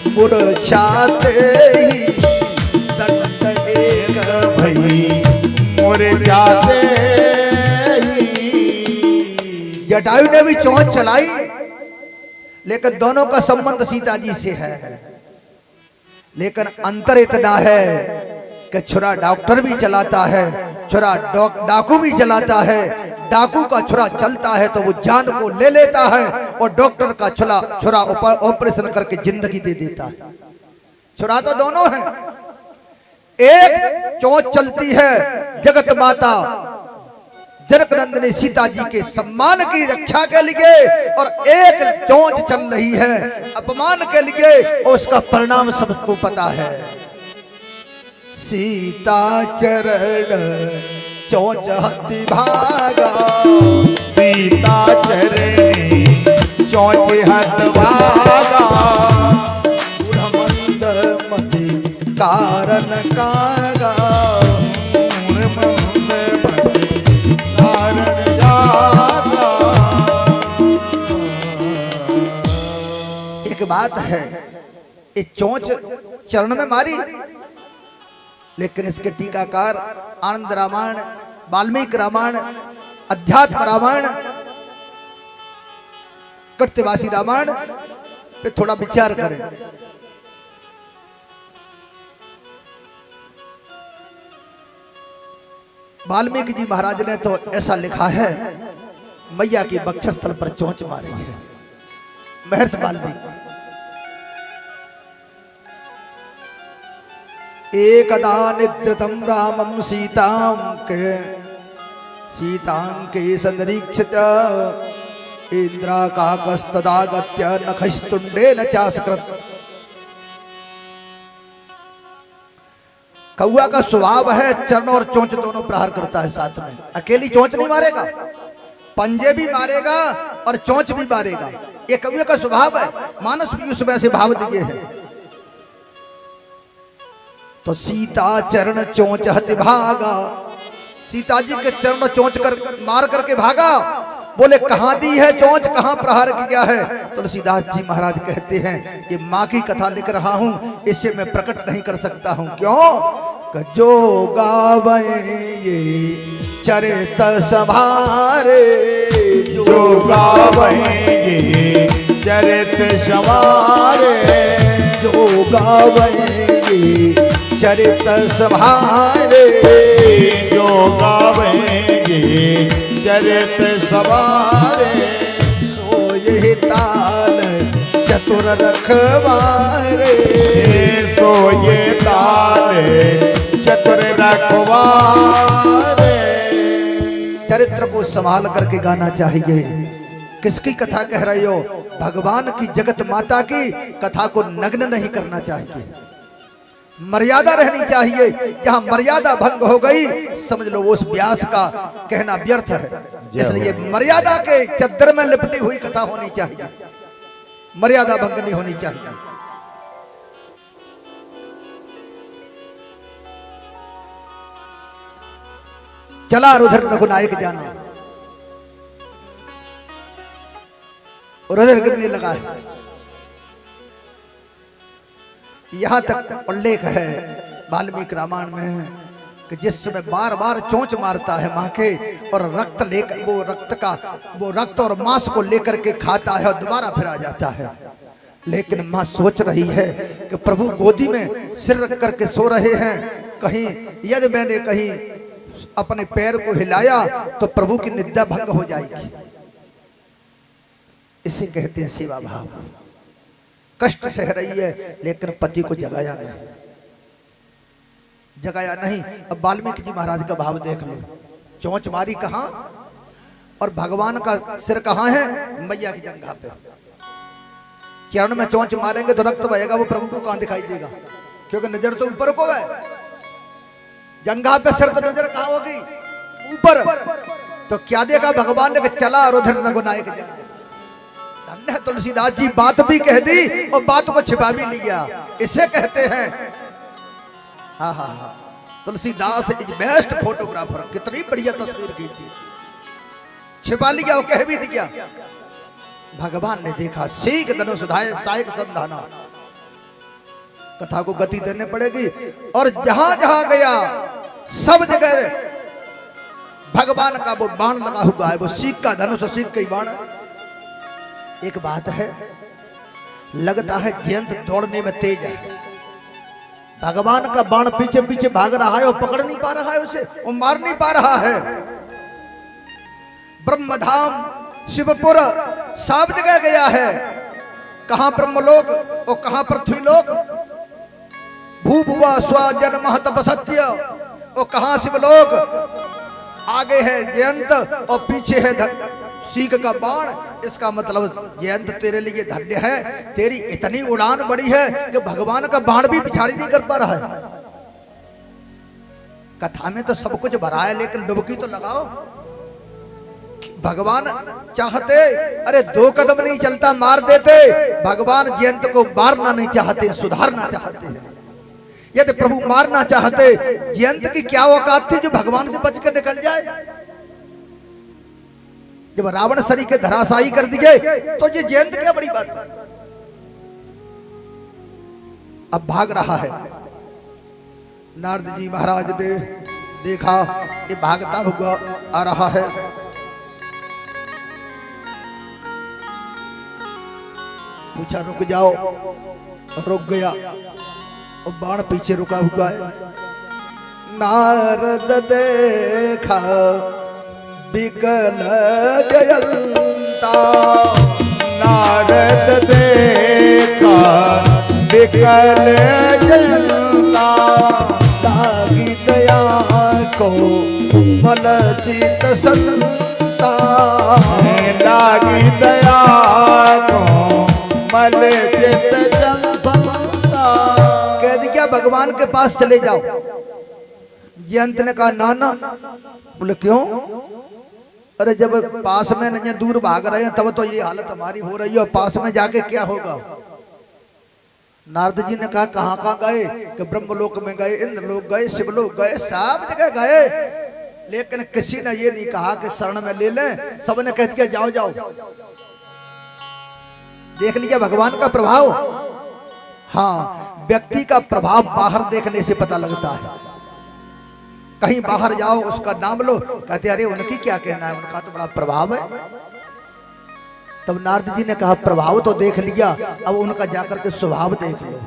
मूर्छाते ही, दंड एक उम्र जाते ही। जटायु ने भी चोंच चलाई, लेकिन दोनों का संबंध सीता जी से है। लेकिन अंतर इतना है कि छुरा डॉक्टर भी चलाता है, छुरा डाकू भी चलाता है। डाकू का छुरा चलता है तो वो जान को ले लेता है, और डॉक्टर का छुरा ऑपरेशन करके जिंदगी दे देता है। छुरा तो दोनों है। एक चोंच चलती है जगत माता जनक नंदिनी सीता जी के सम्मान की रक्षा के लिए, और एक चोंच चल रही है अपमान के लिए, और उसका परिणाम सबको पता है। सीता चरण चोंच हति भागा, सीता चरणी चोंच हत भागा। मंद मति कारण कागा, एक बात है, ये चोंच चरण में मारी, लेकिन इसके टीकाकार आनंद रामायण, वाल्मीकि रामायण, अध्यात्म रामायण, कृत्यवासी रामायण पे थोड़ा विचार करें। वाल्मीकि जी महाराज ने तो ऐसा लिखा है, मैया की वक्षस्थल पर चोंच मारी है। महर्षि वाल्मीकि एकदा निद्रितं रामं सीतांके सन्निरीक्ष्य इंद्राकाकस्तदागत्य नखस्तुंडेन चास्कृत। कौआ का स्वभाव है चरण और चोंच दोनों प्रहार करता है साथ में। अकेली चोंच नहीं मारेगा, पंजे भी मारेगा और चोंच भी मारेगा। ये कौए का स्वभाव है। मानस भी उसमें ऐसे भाव दिए हैं। तो सीता चरण चोंच हति भागा, सीता जी के चरण चोंच कर मार करके भागा। बोले कहां दी है चोंच, कहां प्रहार किया है? तुलसीदास जी महाराज कहते हैं ये माँ की कथा लिख रहा हूं, इसे मैं प्रकट नहीं कर सकता हूं। क्यों? जो गावे ये चरित सवारे, जो गावे ये चरित सवारे, जो गावे ये चरित सवारे, जो गावेंगे चरित सवारे। सोये ताल चतुर रखवारे, सोये ताल चतुर रखवारे। चरित्र को संभाल करके गाना चाहिए। किसकी कथा कह रही हो? भगवान की, जगत माता की कथा को नग्न नहीं करना चाहिए। मर्यादा रहनी चाहिए। जहां मर्यादा भंग हो गई समझ लो उस व्यास का कहना व्यर्थ है। इसलिए मर्यादा के चद्दर में लिपटी हुई कथा होनी चाहिए, मर्यादा भंग नहीं होनी चाहिए। चला रुधिर रघुनायक जाना, रुधिर गिरने लगा है। यहां तक उल्लेख है वाल्मीकि रामायण में कि जिस समय बार बार चोंच मारता है मां के, और रक्त लेकर वो रक्त और मांस को लेकर के खाता है और दोबारा फिर आ जाता है। लेकिन मां सोच रही है कि प्रभु गोदी में सिर रख करके सो रहे हैं, कहीं यदि मैंने कहीं अपने पैर को हिलाया तो प्रभु की निद्रा भंग हो जाएगी। इसे कहते हैं सेवा भाव। कष्ट सह रही है लेकिन पति को जगाया नहीं, जगाया नहीं। अब वाल्मीकि जी महाराज का भाव देख लो। चोंच मारी कहां और भगवान का सिर कहां है? मैया की जंघा पे। चरण में चोंच मारेंगे तो रक्त बहेगा, वो प्रभु को कहां दिखाई देगा? क्योंकि नजर तो ऊपर को है। जंघा पे सिर तो नजर कहां होगी? ऊपर। तो क्या देखा भगवान ने? चला रुधिर रघुनायक जाना। धन्य तुलसीदास जी, बात भी कह दी और बात को छिपा भी लिया। इसे कहते हैं हा हा हा, तुलसीदास इज बेस्ट फोटोग्राफर। कितनी बढ़िया तस्वीर खींची, छिपा लिया और कह भी दिया। भगवान ने देखा, सीख धनुष धाय सायक संधाना। कथा को गति देने पड़ेगी। और जहां जहां गया सब जगह भगवान का वो बाण लगा हुआ है, वो सीख का धनुष, सीख का ही बाण। एक बात है, लगता है जयंत दौड़ने में तेज है। भगवान का बाण पीछे पीछे भाग रहा है और पकड़ नहीं पा रहा है उसे, वो मार नहीं पा रहा है। ब्रह्मधाम शिवपुर सब जगह गया है, कहां ब्रह्मलोक और कहां पृथ्वीलोक, भू भुवा स्व जन महतप सत्य, और कहां शिवलोक। आगे है जयंत और पीछे है सीख का बाण। इसका मतलब जयंत तेरे लिए धन्य है, तेरी इतनी उड़ान बड़ी है कि भगवान का बाण भी पिछाड़ी नहीं कर पा रहा है। कथा में तो सब कुछ भरा है, लेकिन डुबकी तो लगाओ। भगवान चाहते, अरे 2 कदम नहीं चलता मार देते। भगवान जयंत को मारना नहीं चाहते, सुधारना चाहते हैं। यदि प्रभु मारना चाहते, जयंत की क्या औकात थी जो भगवान से बच कर निकल जाए। जब रावण सरी के धराशायी कर दिए तो ये जयंत क्या बड़ी बात है। अब भाग रहा है। नारद जी महाराज ने देखा ये भागता हुआ आ रहा है। पूछा रुक जाओ, रुक गया और बाण पीछे रुका हुआ है। नारद देखा विकल जयंता, नारद देखा विकल जयंता, लागी दया को मल चित संता, लागी दया को मल चित संता। कह दी क्या भगवान के पास चले जाओ। जयंत ने कहा ना ना। बोले क्यों? अरे जब पास में नहीं दूर भाग रहे हैं तब तो ये हालत हमारी हो रही है, और पास में जाके क्या होगा। नारद जी ने कहा कहां कहां गए? कि ब्रह्मलोक में गए, इंद्रलोक गए, शिवलोक गए, सब जगह गए, लेकिन किसी ने ये नहीं कहा कि शरण में ले लें। सबने कह दिया जाओ जाओ। देख लिया भगवान का प्रभाव। हाँ, व्यक्ति का प्रभाव बाहर देखने से पता लगता है। कहीं बाहर जाओ, उसका नाम लो, कहते अरे उनकी क्या कहना है, उनका तो बड़ा प्रभाव है। तब नारद जी ने कहा प्रभाव तो देख लिया, अब उनका जाकर के स्वभाव देख लो।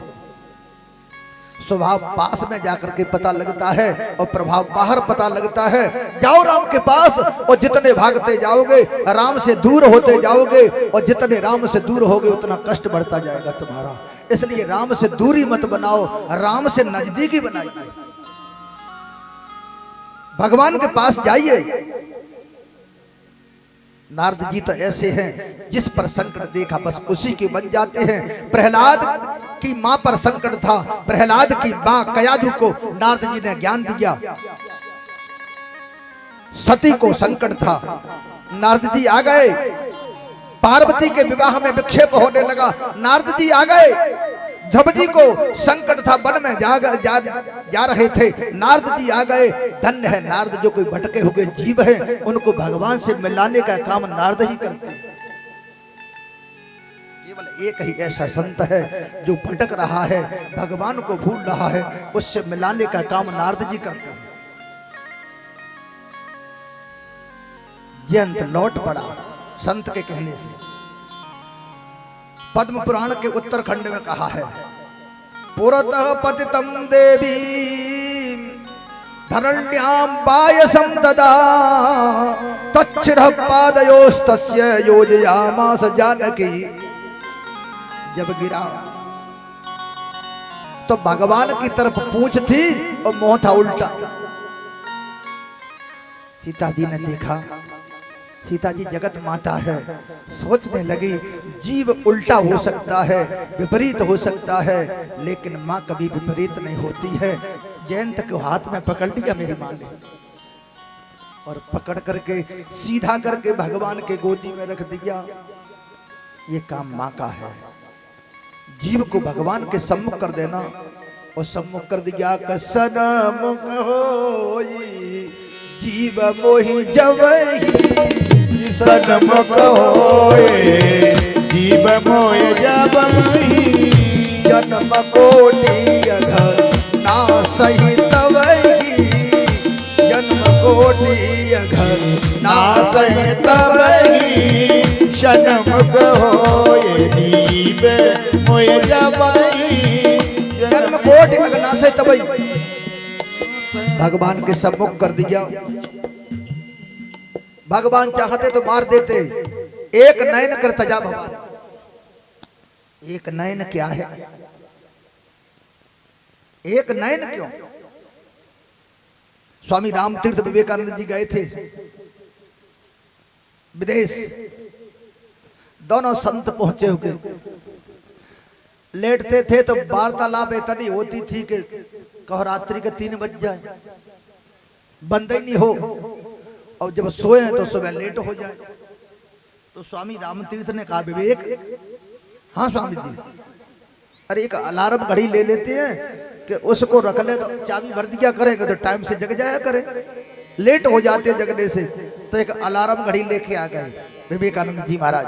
स्वभाव पास में जाकर के पता लगता है और प्रभाव बाहर पता लगता है। जाओ राम के पास, और जितने भागते जाओगे राम से दूर होते जाओगे, और जितने राम से दूर होगे उतना कष्ट बढ़ता जाएगा तुम्हारा। इसलिए राम से दूरी मत बनाओ, राम से नजदीकी बनाइए। भगवान के पास जाइए। नारद जी तो ऐसे हैं, जिस पर संकट देखा बस उसी के बन जाते हैं। प्रहलाद की मां पर संकट था, प्रहलाद की मां कयाधु को नारद जी ने ज्ञान दिया। सती को संकट था, नारद जी आ गए। पार्वती के विवाह में विक्षेप होने लगा, नारद जी आ गए। ध्रुव जी को संकट था, वन में जा रहे थे, नारद जी आ गए। धन्य है नारद, जो कोई भटके हुए जीव हैं उनको भगवान से मिलाने का काम नारद ही करते हैं। केवल एक ही ऐसा संत है जो भटक रहा है, भगवान को भूल रहा है, उससे मिलाने का काम नारद जी करते हैं। जयंत लौट पड़ा संत के कहने से। पद्म पुराण के उत्तरखंड में कहा है, पुरतः पतितम देवी धरण्याम पायसम तदा तच्छिरः पादयोस्तस्य योजयामास जानकी। जब गिरा तो भगवान की तरफ पूंछ थी और मुंह था उल्टा। सीता जी ने देखा, सीता जी जगत माता है, सोचने लगी जीव उल्टा हो सकता है, विपरीत हो सकता है, लेकिन माँ कभी विपरीत नहीं होती है। जयंत को हाथ में पकड़ लिया मेरी माँ ने, और पकड़ करके सीधा करके भगवान के गोदी में रख दिया। ये काम माँ का है। जीव को भगवान के सम्मुख कर देना, और सम्मुख कर दिया। सन्मुख होई जीव मोहि जवहि, सन्मुख होए जीव मोहि जवहि, जन्म कोटि अघ नासहि तवहि, जन्म कोटि घर नासहि तबहि षण्मुख होए जीव मोय जबहि जन्म कोटि अगर नासहि तबहि भगवान के सम्मुख कर दिया। भगवान चाहते तो मार देते। एक नयन कर तजा भगवान। एक नयन क्या है? एक नयन क्यों? स्वामी रामतीर्थ विवेकानंद जी गए थे विदेश। दोनों संत पहुंचे हुए लेटते थे तो वार्तालाप इतनी होती थी कि कहो रात्रि के 3 बज जाए, बंद ही नहीं हो। और जब सोए तो सुबह लेट हो जाए। तो स्वामी रामतीर्थ ने कहा विवेक, हाँ स्वामी जी, अरे एक अलार्म घड़ी ले लेते हैं कि उसको रख ले तो चाबी भर दिया करेगा तो टाइम से जग जाया करे। लेट हो जाते हैं जगने से, तो एक अलार्म घड़ी लेके आ गए विवेकानंद जी महाराज।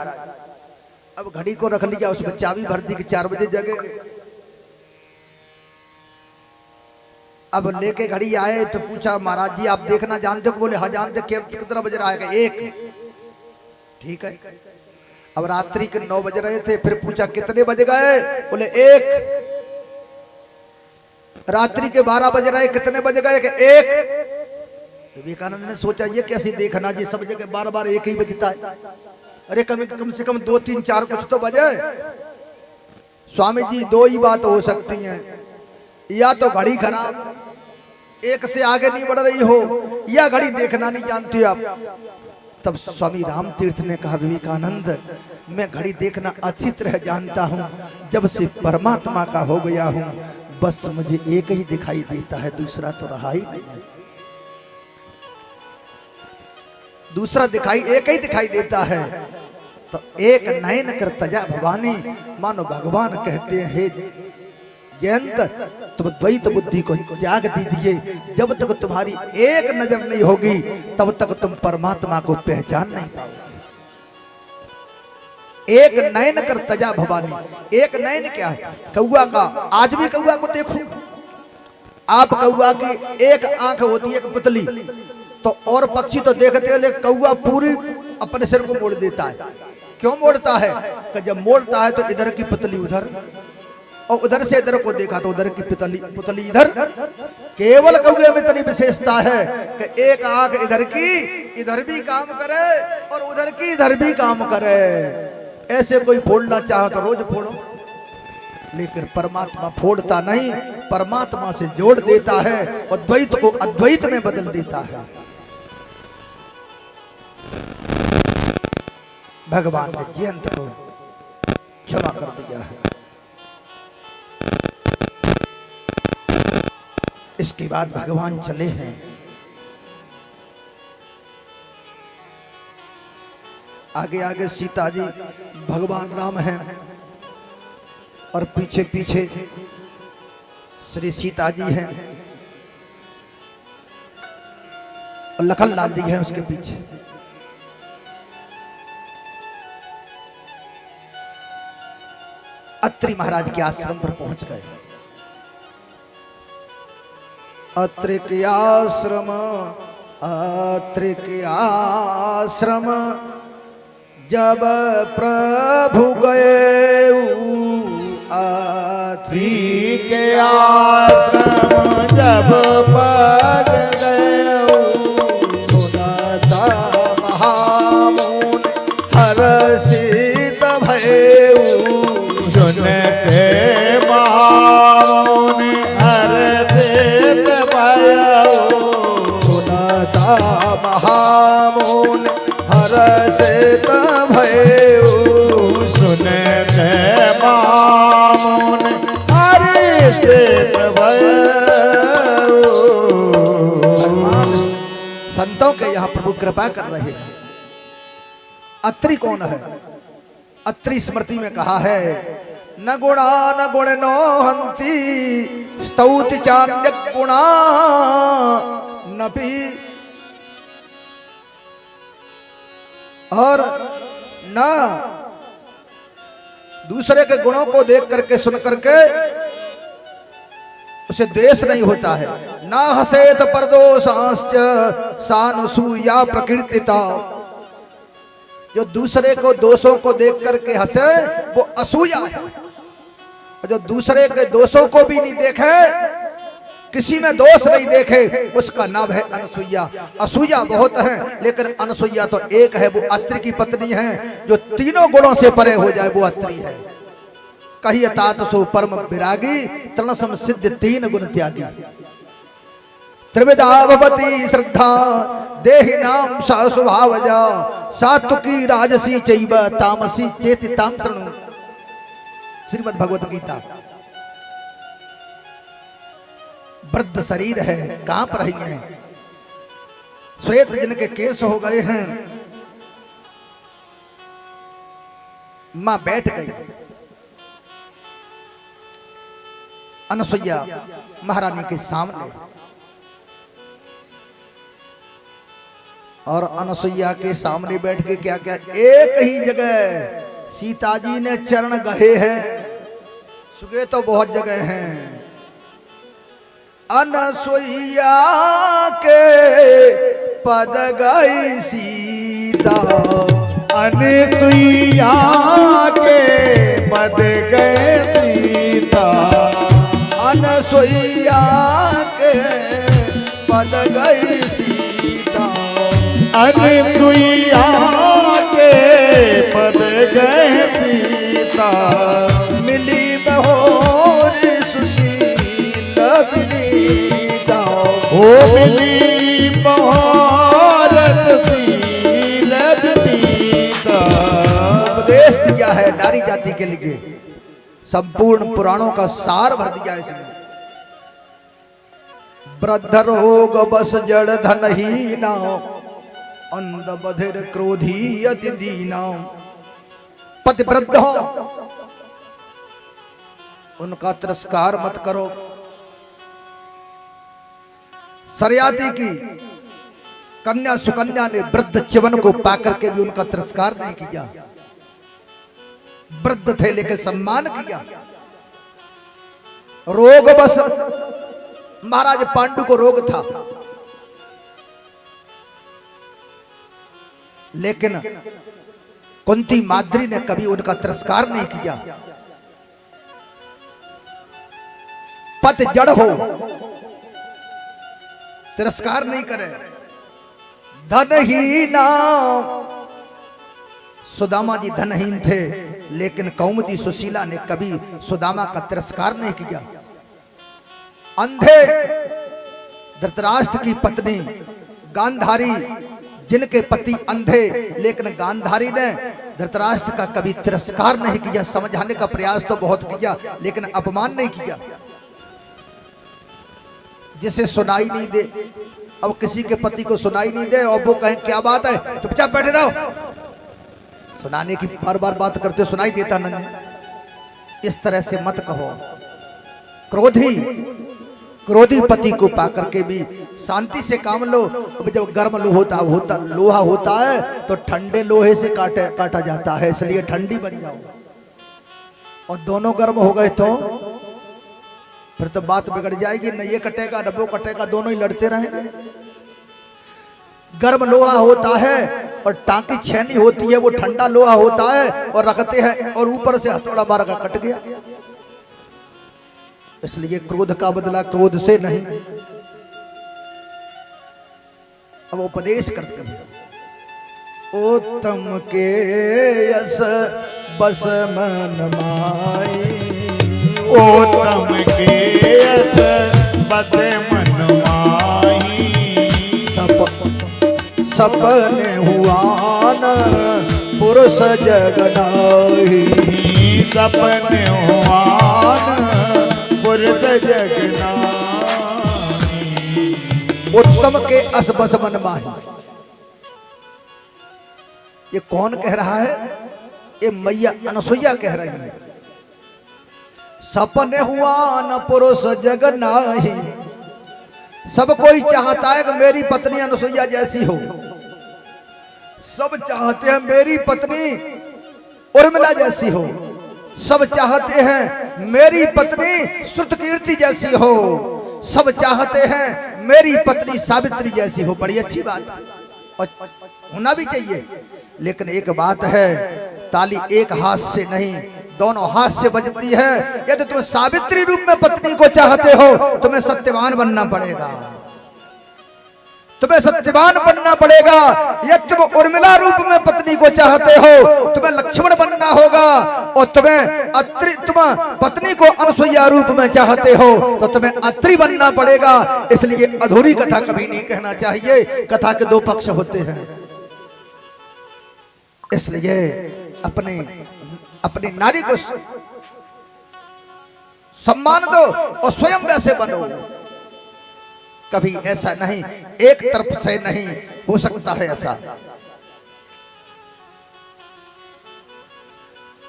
अब घड़ी को रख लिया, उसमें चाबी भर दी कि 4 बजे जगे। अब लेके घड़ी आए तो पूछा महाराज जी आप देखना जानते हो? बोले हाँ जानते। कितना बज रहा है? 1। ठीक है। अब रात्रि के 9 बज रहे थे। फिर पूछा कितने बज गए? बोले 1। रात्रि के 12 बज रहे, कितने बज गए? 1। विवेकानंद ने सोचा ये कैसी देखना जी, सब जगह बार-बार 1 ही बजता है। अरे कम से कम 2, 3, 4 कुछ तो बजे। स्वामी जी 2 ही बात हो सकती हैं, या तो घड़ी खराब 1 से आगे नहीं बढ़ रही हो, या घड़ी देखना नहीं जानती आप। तब स्वामी रामतीर्थ ने कहा विवेकानंद मैं घड़ी देखना अच्छी तरह जानता हूँ, जब से परमात्मा का हो गया हूँ बस मुझे 1 ही दिखाई देता है, दूसरा तो रहा ही नहीं। दूसरा 1 ही दिखाई देता है। तो एक नयन कर तजा भवानी, मानो भगवान कहते हैं हे जयंत तुम द्वैत बुद्धि को त्याग दीजिए। जब तक तुम्हारी एक नजर नहीं होगी तब तक तुम परमात्मा को पहचान नहीं पाओगे। एक नयन कर तजा भवानी। एक नयन क्या है? कौआ का। आज भी कौआ को देखो आप, कौआ की एक आंख होती है, एक पुतली। तो और पक्षी तो देखते हैं, लेकिन कौआ पूरी अपने सिर को मोड़ देता है। क्यों मोड़ता है? कि जब मोड़ता है तो इधर की पुतली उधर, और उधर से इधर को देखा तो उधर की पुतली इधर। केवल कौए में इतनी विशेषता है कि एक आंख इधर की इधर भी काम करे और उधर की इधर भी काम करे। ऐसे कोई फोड़ना चाहो तो रोज फोड़ो, लेकिन परमात्मा फोड़ता नहीं, परमात्मा से जोड़ देता है और द्वैत को अद्वैत में बदल देता है। भगवान ने जयंत को क्षमा कर दिया है। इसके बाद भगवान चले हैं। आगे आगे सीता जी, भगवान राम हैं और पीछे पीछे श्री सीता जी हैं और लखन लाल जी हैं उसके पीछे। अत्रि महाराज के आश्रम पर पहुंच गए। अत्रि के आश्रम, अत्रि के आश्रम जब प्रभु गए, अत्रि के आश्रम जब पग गए, सुनत महामुन हर्षित भयउ, सुनते महामुन हर्षित भयउ, सुनत महामुन हर्षित भयउ, सुनते महामुन हर्षित भयउ। संतों के यहाँ प्रभु कृपा कर रहे हैं। अत्रि कौन है? अत्रि स्मृति में कहा है न गुणा न गुण नो हंति स्तौति चान्य गुणा नपि, और न दूसरे के गुणों को देख करके सुन करके उसे द्वेष नहीं होता है। ना हसेत परदोषांश्च सानुसूया प्रकीर्तिता। जो दूसरे को दोषों को देख करके हंसे वो असूया है, और जो दूसरे के दोषों को भी नहीं देखे, किसी में दोष नहीं देखे, उसका नाम है अनसुईया। असूया बहुत है लेकिन अनसुईया तो एक है, वो अत्रि की पत्नी है। जो तीनों गुणों से परे हो जाए वो अत्रि है। कही तात सो परम विरागी, तृणसम सिद्ध तीन गुण त्यागी। त्रिविधा भवती श्रद्धा देहि नाम सा स्वभावजा, सात्विकी राजसी चैव तामसी चेति ताम शृणु। श्रीमद् भगवत गीता। वृद्ध शरीर है, कांप रही हैं, श्वेत जिनके केस हो गए हैं। मां बैठ गई। अनसुईया महारानी के सामने, और अनसुईया के सामने बैठ के क्या क्या एक ही जगह सीता जी ने चरण गहे हैं, सुगे तो बहुत जगह हैं। अनसुईया के पद गई सीता, अनसुईया के पद गए सीता, अनसुईया के पद गई सीता, अनसुईया के पद गए सीता। मिली बहोर सुशील विनीता, ओ मिली बहोर सुशील विनीता। उपदेश दिया है नारी जाति के लिए, संपूर्ण पुराणों का सार भर दिया इसमें। वृद्ध रोग बस जड़ धनहीना, अंध बधिर क्रोधी अति दीना। पति वृद्ध हो उनका तिरस्कार मत करो। सरयाती की कन्या सुकन्या ने वृद्ध च्यवन को पाकर के भी उनका तिरस्कार नहीं किया। वृद्ध थे लेकिन सम्मान किया। रोग बस, महाराज पांडु को रोग था, लेकिन कुंती माद्री ने कभी उनका तिरस्कार नहीं किया। पति जड़ हो तिरस्कार नहीं करे। धनहीना, सुदामा जी धनहीन थे लेकिन कौमुदी सुशीला ने कभी सुदामा का तिरस्कार नहीं किया। अंधे धृतराष्ट्र की पत्नी गांधारी, जिनके पति अंधे लेकिन गांधारी ने धृतराष्ट्र का कभी तिरस्कार नहीं किया। समझाने का प्रयास तो बहुत किया लेकिन अपमान नहीं किया। जिसे सुनाई नहीं दे, अब किसी के पति को सुनाई नहीं दे और वो कहें क्या बात है, चुपचाप बैठे रहो, सुनाने की बार बार बात करते सुनाई देता नहीं, इस तरह से मत कहो। क्रोधी पति को पाकर के भी शांति से काम लो। अब जब गर्म लोहा होता है तो ठंडे लोहे से काटा जाता है, इसलिए ठंडी बन जाओ। और दोनों गर्म हो गए तो फिर तो बात बिगड़ जाएगी, न ये कटेगा न वो कटेगा, दोनों ही लड़ते रहेंगे। गर्म लोहा होता है और टांकी छेनी होती है, वो ठंडा लोहा होता है और रखते हैं और ऊपर से हथौड़ा मार का कट गया। इसलिए क्रोध का बदला क्रोध से नहीं। अब उपदेश करते हैं। उत्तम के यस बस मन माई, उत्तम के यस बस मन माई। सपने हुआ न पुरुष जग नाही, सपने हुआ न पुरुष जग नाही। उत्तम के अस बस मन माही। ये कौन कह रहा है? ये मैया अनसुईया कह रही है। सपने हुआ न पुरुष जग नाही। सब कोई चाहता है कि मेरी पत्नी अनसुईया जैसी हो। सब चाहते हैं मेरी पत्नी उर्मिला जैसी हो। सब चाहते हैं मेरी पत्नी श्रुतकीर्ति जैसी हो। सब चाहते हैं मेरी पत्नी सावित्री जैसी हो। बड़ी अच्छी बात है और होना भी चाहिए, लेकिन एक बात है, ताली एक हाथ से नहीं दोनों हाथ से बजती है। यदि तुम सावित्री रूप में पत्नी को चाहते हो, तुम्हें सत्यवान बनना पड़ेगा, तुम्हें सत्यवान बनना पड़ेगा। यदि तुम उर्मिला रूप में पत्नी को चाहते हो, तुम्हें लक्ष्मण बनना होगा। और तुम पत्नी को अनसुईया रूप में चाहते हो तो तुम्हें अत्रि बनना पड़ेगा। इसलिए अधूरी कथा कभी नहीं कहना चाहिए, कथा के दो पक्ष होते हैं। इसलिए अपनी नारी को सम्मान दो और स्वयं वैसे बनो। कभी ऐसा नहीं, एक तरफ से नहीं हो सकता है ऐसा।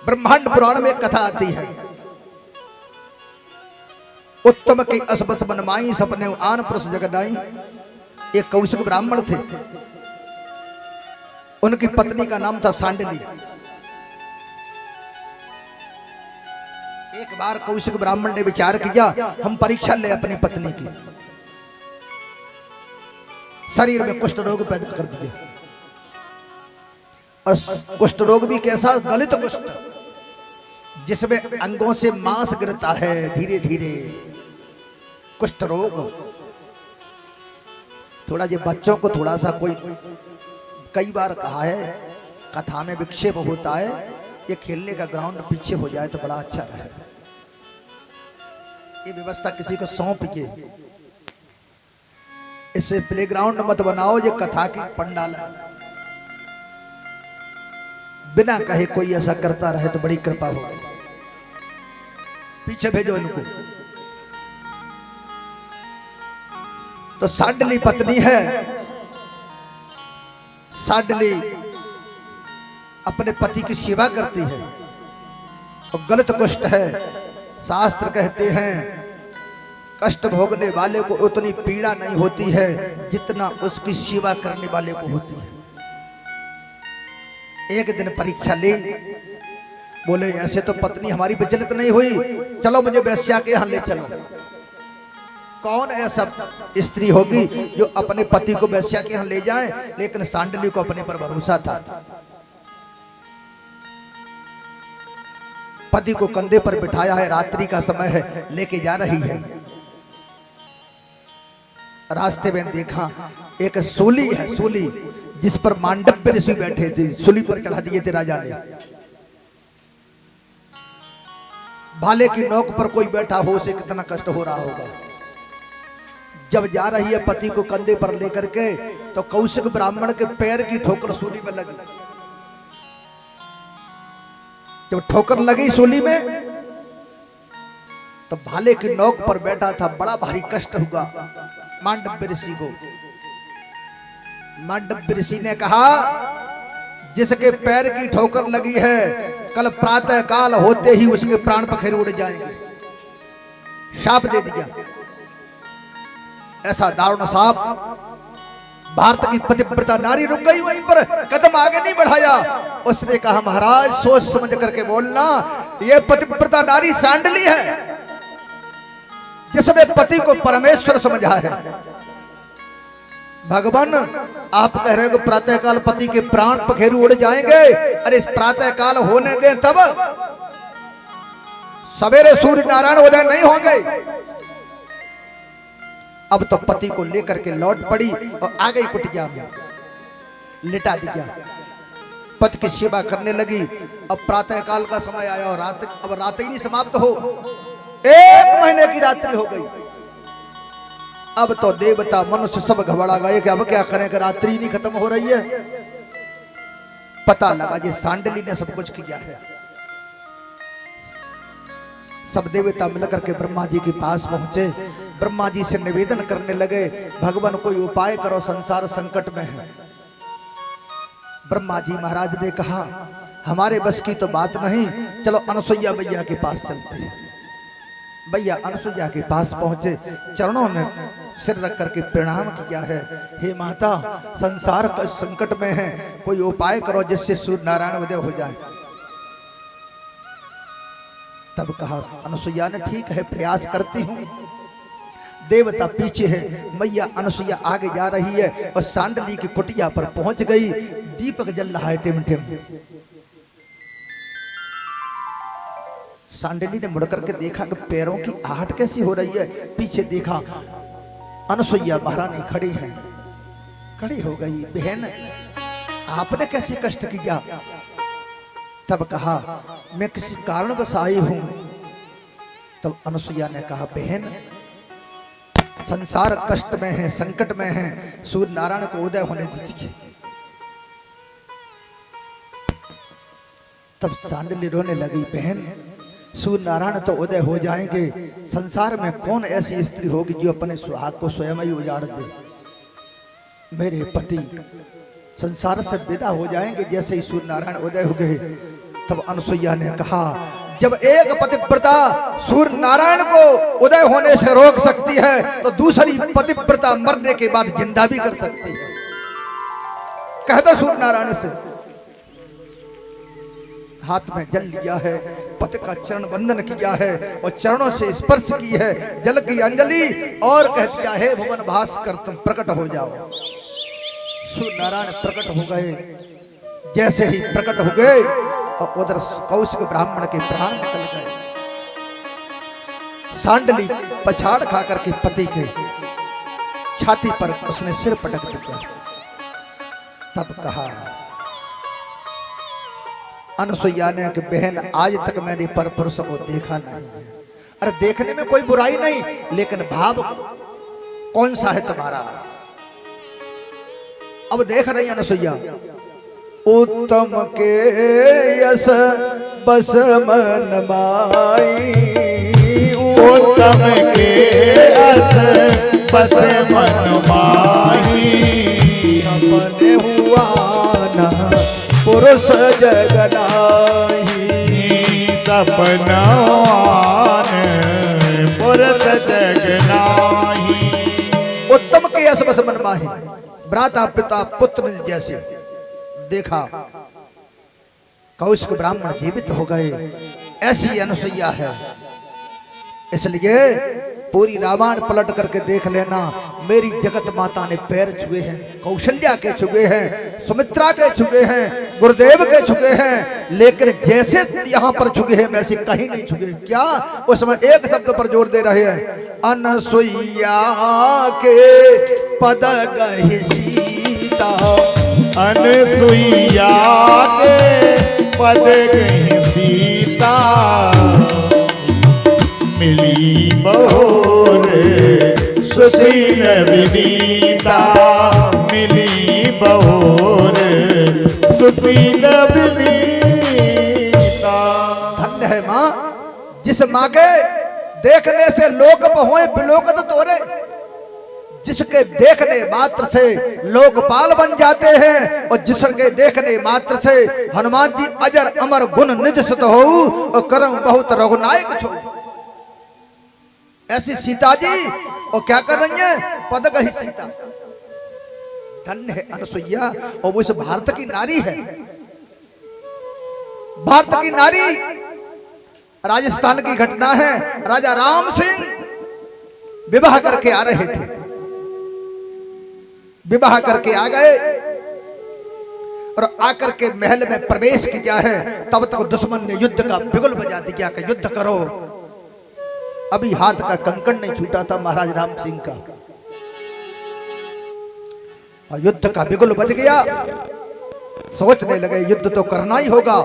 ब्रह्मांड पुराण में कथा आती है, उत्तम की असबस बनमाई सपने आन पुरुष जगदाई। एक कौशिक ब्राह्मण थे, उनकी पत्नी का नाम था सांडली। एक बार कौशिक ब्राह्मण ने विचार किया, हम परीक्षा ले अपनी पत्नी की। शरीर में कुष्ठ रोग पैदा कर दिया, और कुष्ठ रोग भी कैसा, गलित कुष्ठ, जिसमें अंगों से मांस गिरता है धीरे धीरे, कुष्ठ रोग। थोड़ा ये बच्चों को थोड़ा सा, कोई कई बार कहा है कथा में विक्षेप होता है, ये खेलने का ग्राउंड पीछे हो जाए तो बड़ा अच्छा रहे। ये व्यवस्था किसी को सौंप के इसे प्लेग्राउंड मत बनाओ, ये कथा की पंडाल है। बिना कहे कोई ऐसा करता रहे तो बड़ी कृपा होगी। पीछे भेजो इनको। तो सांडली पत्नी है, सांडली अपने पति की सेवा करती है और गलत कुष्ठ है। शास्त्र कहते हैं कष्ट भोगने वाले को उतनी पीड़ा नहीं होती है जितना उसकी सेवा करने वाले को होती है। एक दिन परीक्षा ली, बोले ऐसे तो पत्नी हमारी विचलित नहीं हुई, चलो मुझे वेश्या के यहाँ ले चलो। कौन ऐसा स्त्री होगी जो अपने पति को वेश्या के यहाँ ले जाए, लेकिन सांडली को अपने पर भरोसा था। पति को कंधे पर बिठाया है, रात्रि का समय है, लेके जा रही है। रास्ते में देखा एक सूली है, सूली जिस पर मांडव्य ऋषि बैठे थे, सूली पर चढ़ा दिए थे राजा ने। भाले की नोक पर कोई बैठा हो, उसे कितना कष्ट हो रहा होगा। जब जा रही है पति को कंधे पर लेकर के, तो कौशिक ब्राह्मण के पैर की ठोकर सूली में लगी। जब ठोकर लगी सूली में, तो भाले की नोक पर बैठा था, बड़ा भारी कष्ट हुआ मांडव्य ऋषि को। मांडव्य ऋषि ने कहा, जिसके पैर की ठोकर लगी है, कल प्रातः काल होते ही उसके प्राण पखेरु उड़ जाएंगे। शाप दे दिया। ऐसा दारुण शाप। भारत की पतिव्रता नारी रुक गई वहीं पर, कदम आगे नहीं बढ़ाया। उसने कहा, महाराज सोच समझ करके बोलना, ये पतिव्रता नारी सांडली है जिसने पति को परमेश्वर समझा है। भगवान आप कह रहे हो प्रातः काल पति के प्राण पखेरु उड़ जाएंगे, अरे इस प्रातः काल होने दें, तब सवेरे सूर्य नारायण उदय नहीं होंगे। अब तो पति को लेकर के लौट पड़ी और आ गई कुटिया में, लिटा दिया। पति की सेवा करने लगी। अब प्रातः काल का समय आया और अब रात ही नहीं समाप्त हो, 1 महीने की रात्रि हो गई। अब तो देवता मनुष्य सब घबरा गए कि अब क्या करें कि रात्रि नहीं खत्म हो रही है। पता लगा ये सांडली ने सब कुछ किया है। सब देवता मिलकर के ब्रह्मा जी के पास पहुंचे, ब्रह्मा जी से निवेदन करने लगे, भगवान कोई उपाय करो, संसार संकट में है। ब्रह्मा जी महाराज ने कहा, हमारे बस की तो बात नहीं, चलो अनसुईया मैया के पास चलते हैं। भैया अनसुईया के पास पहुंचे, चरणों में सिर रख करके प्रणाम किया है। हे माता, संसार का संकट में है, कोई उपाय करो जिससे सूर्य नारायण उदय हो जाए। तब कहा अनसुईया ने, ठीक है प्रयास करती हूं। देवता पीछे है, मैया अनसुईया आगे जा रही है और सांडली की कुटिया पर पहुंच गई। दीपक जल रहा है टिम टिम। सांडली ने मुड़कर के देखा कि पैरों की आहट कैसी हो रही है। पीछे देखा अनसुईया महारानी खड़ी है। खड़ी हो गई, बहन आपने कैसे कष्ट किया? तब कहा मैं किसी कारणवश आई हूं। तब अनसुईया ने कहा बहन संसार कष्ट में है, संकट में है, सूर्य नारायण को उदय होने दीजिए। तब सांडली रोने लगी, बहन सूर्य नारायण तो उदय हो जाएंगे, संसार में कौन ऐसी स्त्री होगी जो अपने सुहाग को स्वयं ही उजाड़ दे। मेरे पति संसार से विदा हो जाएंगे जैसे ही सूर्य नारायण उदय हो गए। तब अनसुईया ने कहा जब एक पतिव्रता सूर्य नारायण को उदय होने से रोक सकती है तो दूसरी पतिव्रता मरने के बाद जिंदा भी कर सकती है। कह दो सूर्य नारायण से। हाथ में जल लिया है, पति का चरण वंदन किया है और चरणों से स्पर्श की है, जल की अंजलि और कह दिया है भुवन भास्कर तुम प्रकट हो जाओ। सूर्य नारायण प्रकट हो गए। जैसे ही प्रकट हो गए और उधर कौशिक ब्राह्मण के प्राण निकल गए। सांडली पछाड़ खा करके पति के छाती पर उसने सिर पटक दिया। तब कहा अनसुईया ने कि बहन आज तक मैंने पर पुरुष को देखा नहीं है। अरे देखने में कोई बुराई नहीं, लेकिन भाव कौन सा है तुम्हारा? अब देख रही अनसुईया उत्तम के यस बस मन माई, उत्तम के यस बस मन माई, सपने हुआ ना पुरुष जगनाही, सपना पुरुष जगनाही। उत्तम के यस बस मन माही, भ्राता पिता पुत्र जैसे। देखा कौशिक ब्राह्मण जीवित हो गए, ऐसी अनसुईया है। इसलिए पूरी रामायण पलट करके देख लेना, मेरी जगत माता ने पैर छुए हैं, कौशल्या के छुए हैं, सुमित्रा के छुए हैं, गुरुदेव के छुए हैं, लेकिन जैसे यहाँ पर छुए हैं वैसे कहीं नहीं छुए। क्या उसमें एक शब्द पर जोर दे रहे हैं, अनसुईया के पद गहि सीता, अनसुईया के पद गहि सीता, मिली बहोर सुशील विनीता, मिली बहोर सुशील विनीता। धन्य है माँ, जिस माँ के देखने से लोक बहोए बिलोकत तोरे, जिसके देखने मात्र से लोकपाल बन जाते हैं और जिसके देखने मात्र से हनुमान जी अजर अमर गुण निधि सुत हो और करम बहुत रघुनायक छो। ऐसी सीता जी और क्या कर रही है? पद गहि सीता। धन्य है अनसुईया, और वो इस भारत की नारी है। भारत की नारी। राजस्थान की घटना है, राजा राम सिंह विवाह करके आ रहे थे, विवाह करके आ गए और आकर के महल में प्रवेश किया है। तब तक दुश्मन ने युद्ध का बिगुल बजा दिया कि युद्ध करो। अभी हाथ का कंकड़ नहीं छूटा था महाराज राम सिंह का, और युद्ध का बिगुल बज गया। सोचने लगे युद्ध तो करना ही होगा।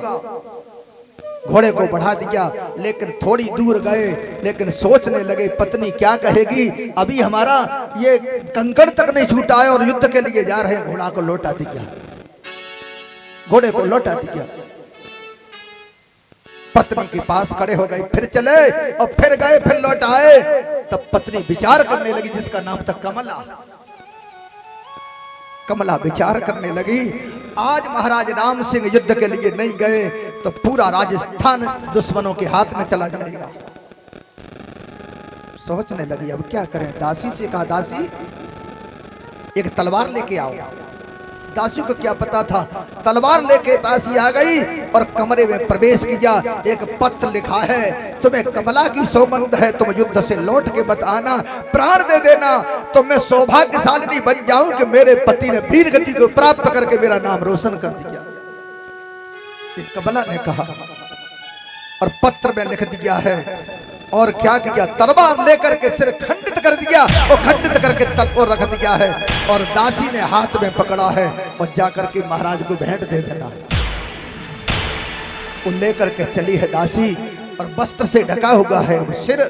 घोड़े को बढ़ा दिया, लेकिन थोड़ी दूर गए, लेकिन सोचने लगे पत्नी क्या कहेगी। अभी हमारा ये कंकड़ तक नहीं छूटा है और युद्ध के लिए जा रहे हैं। घोड़ा को लौटा दिया, घोड़े को लौटा दिया। पत्नी के पास खड़े हो गए, फिर चले और फिर गए, फिर लौट आए। तब पत्नी विचार करने लगी, जिसका नाम था कमला। कमला विचार करने लगी, आज महाराज राम सिंह युद्ध के लिए नहीं गए तो पूरा राजस्थान दुश्मनों के हाथ में चला जाएगा। सोचने लगी अब क्या करें। दासी से कहा, दासी एक तलवार लेके आओ। दासी को क्या पता था, तलवार लेके दासी आ गई और कमरे में प्रवेश किया। एक पत्र लिखा है, तुम्हें कमला की सौगंध है, तुम युद्ध से लौट के मत आना, प्राण दे देना तो मैं सौभाग्यशालिनी बन जाऊं कि मेरे पति ने वीर गति को प्राप्त करके मेरा नाम रोशन कर दिया। ये कमला ने कहा और पत्र में लिख दिया है। और क्या किया, तलवार लेकर के सिर खंडित कर दिया और खंडित करके तल को रख दिया है। और दासी ने हाथ में पकड़ा है और जाकर के महाराज को भेंट दे देना। वो लेकर के चली है दासी और वस्त्र से ढका हुआ है वो सिर,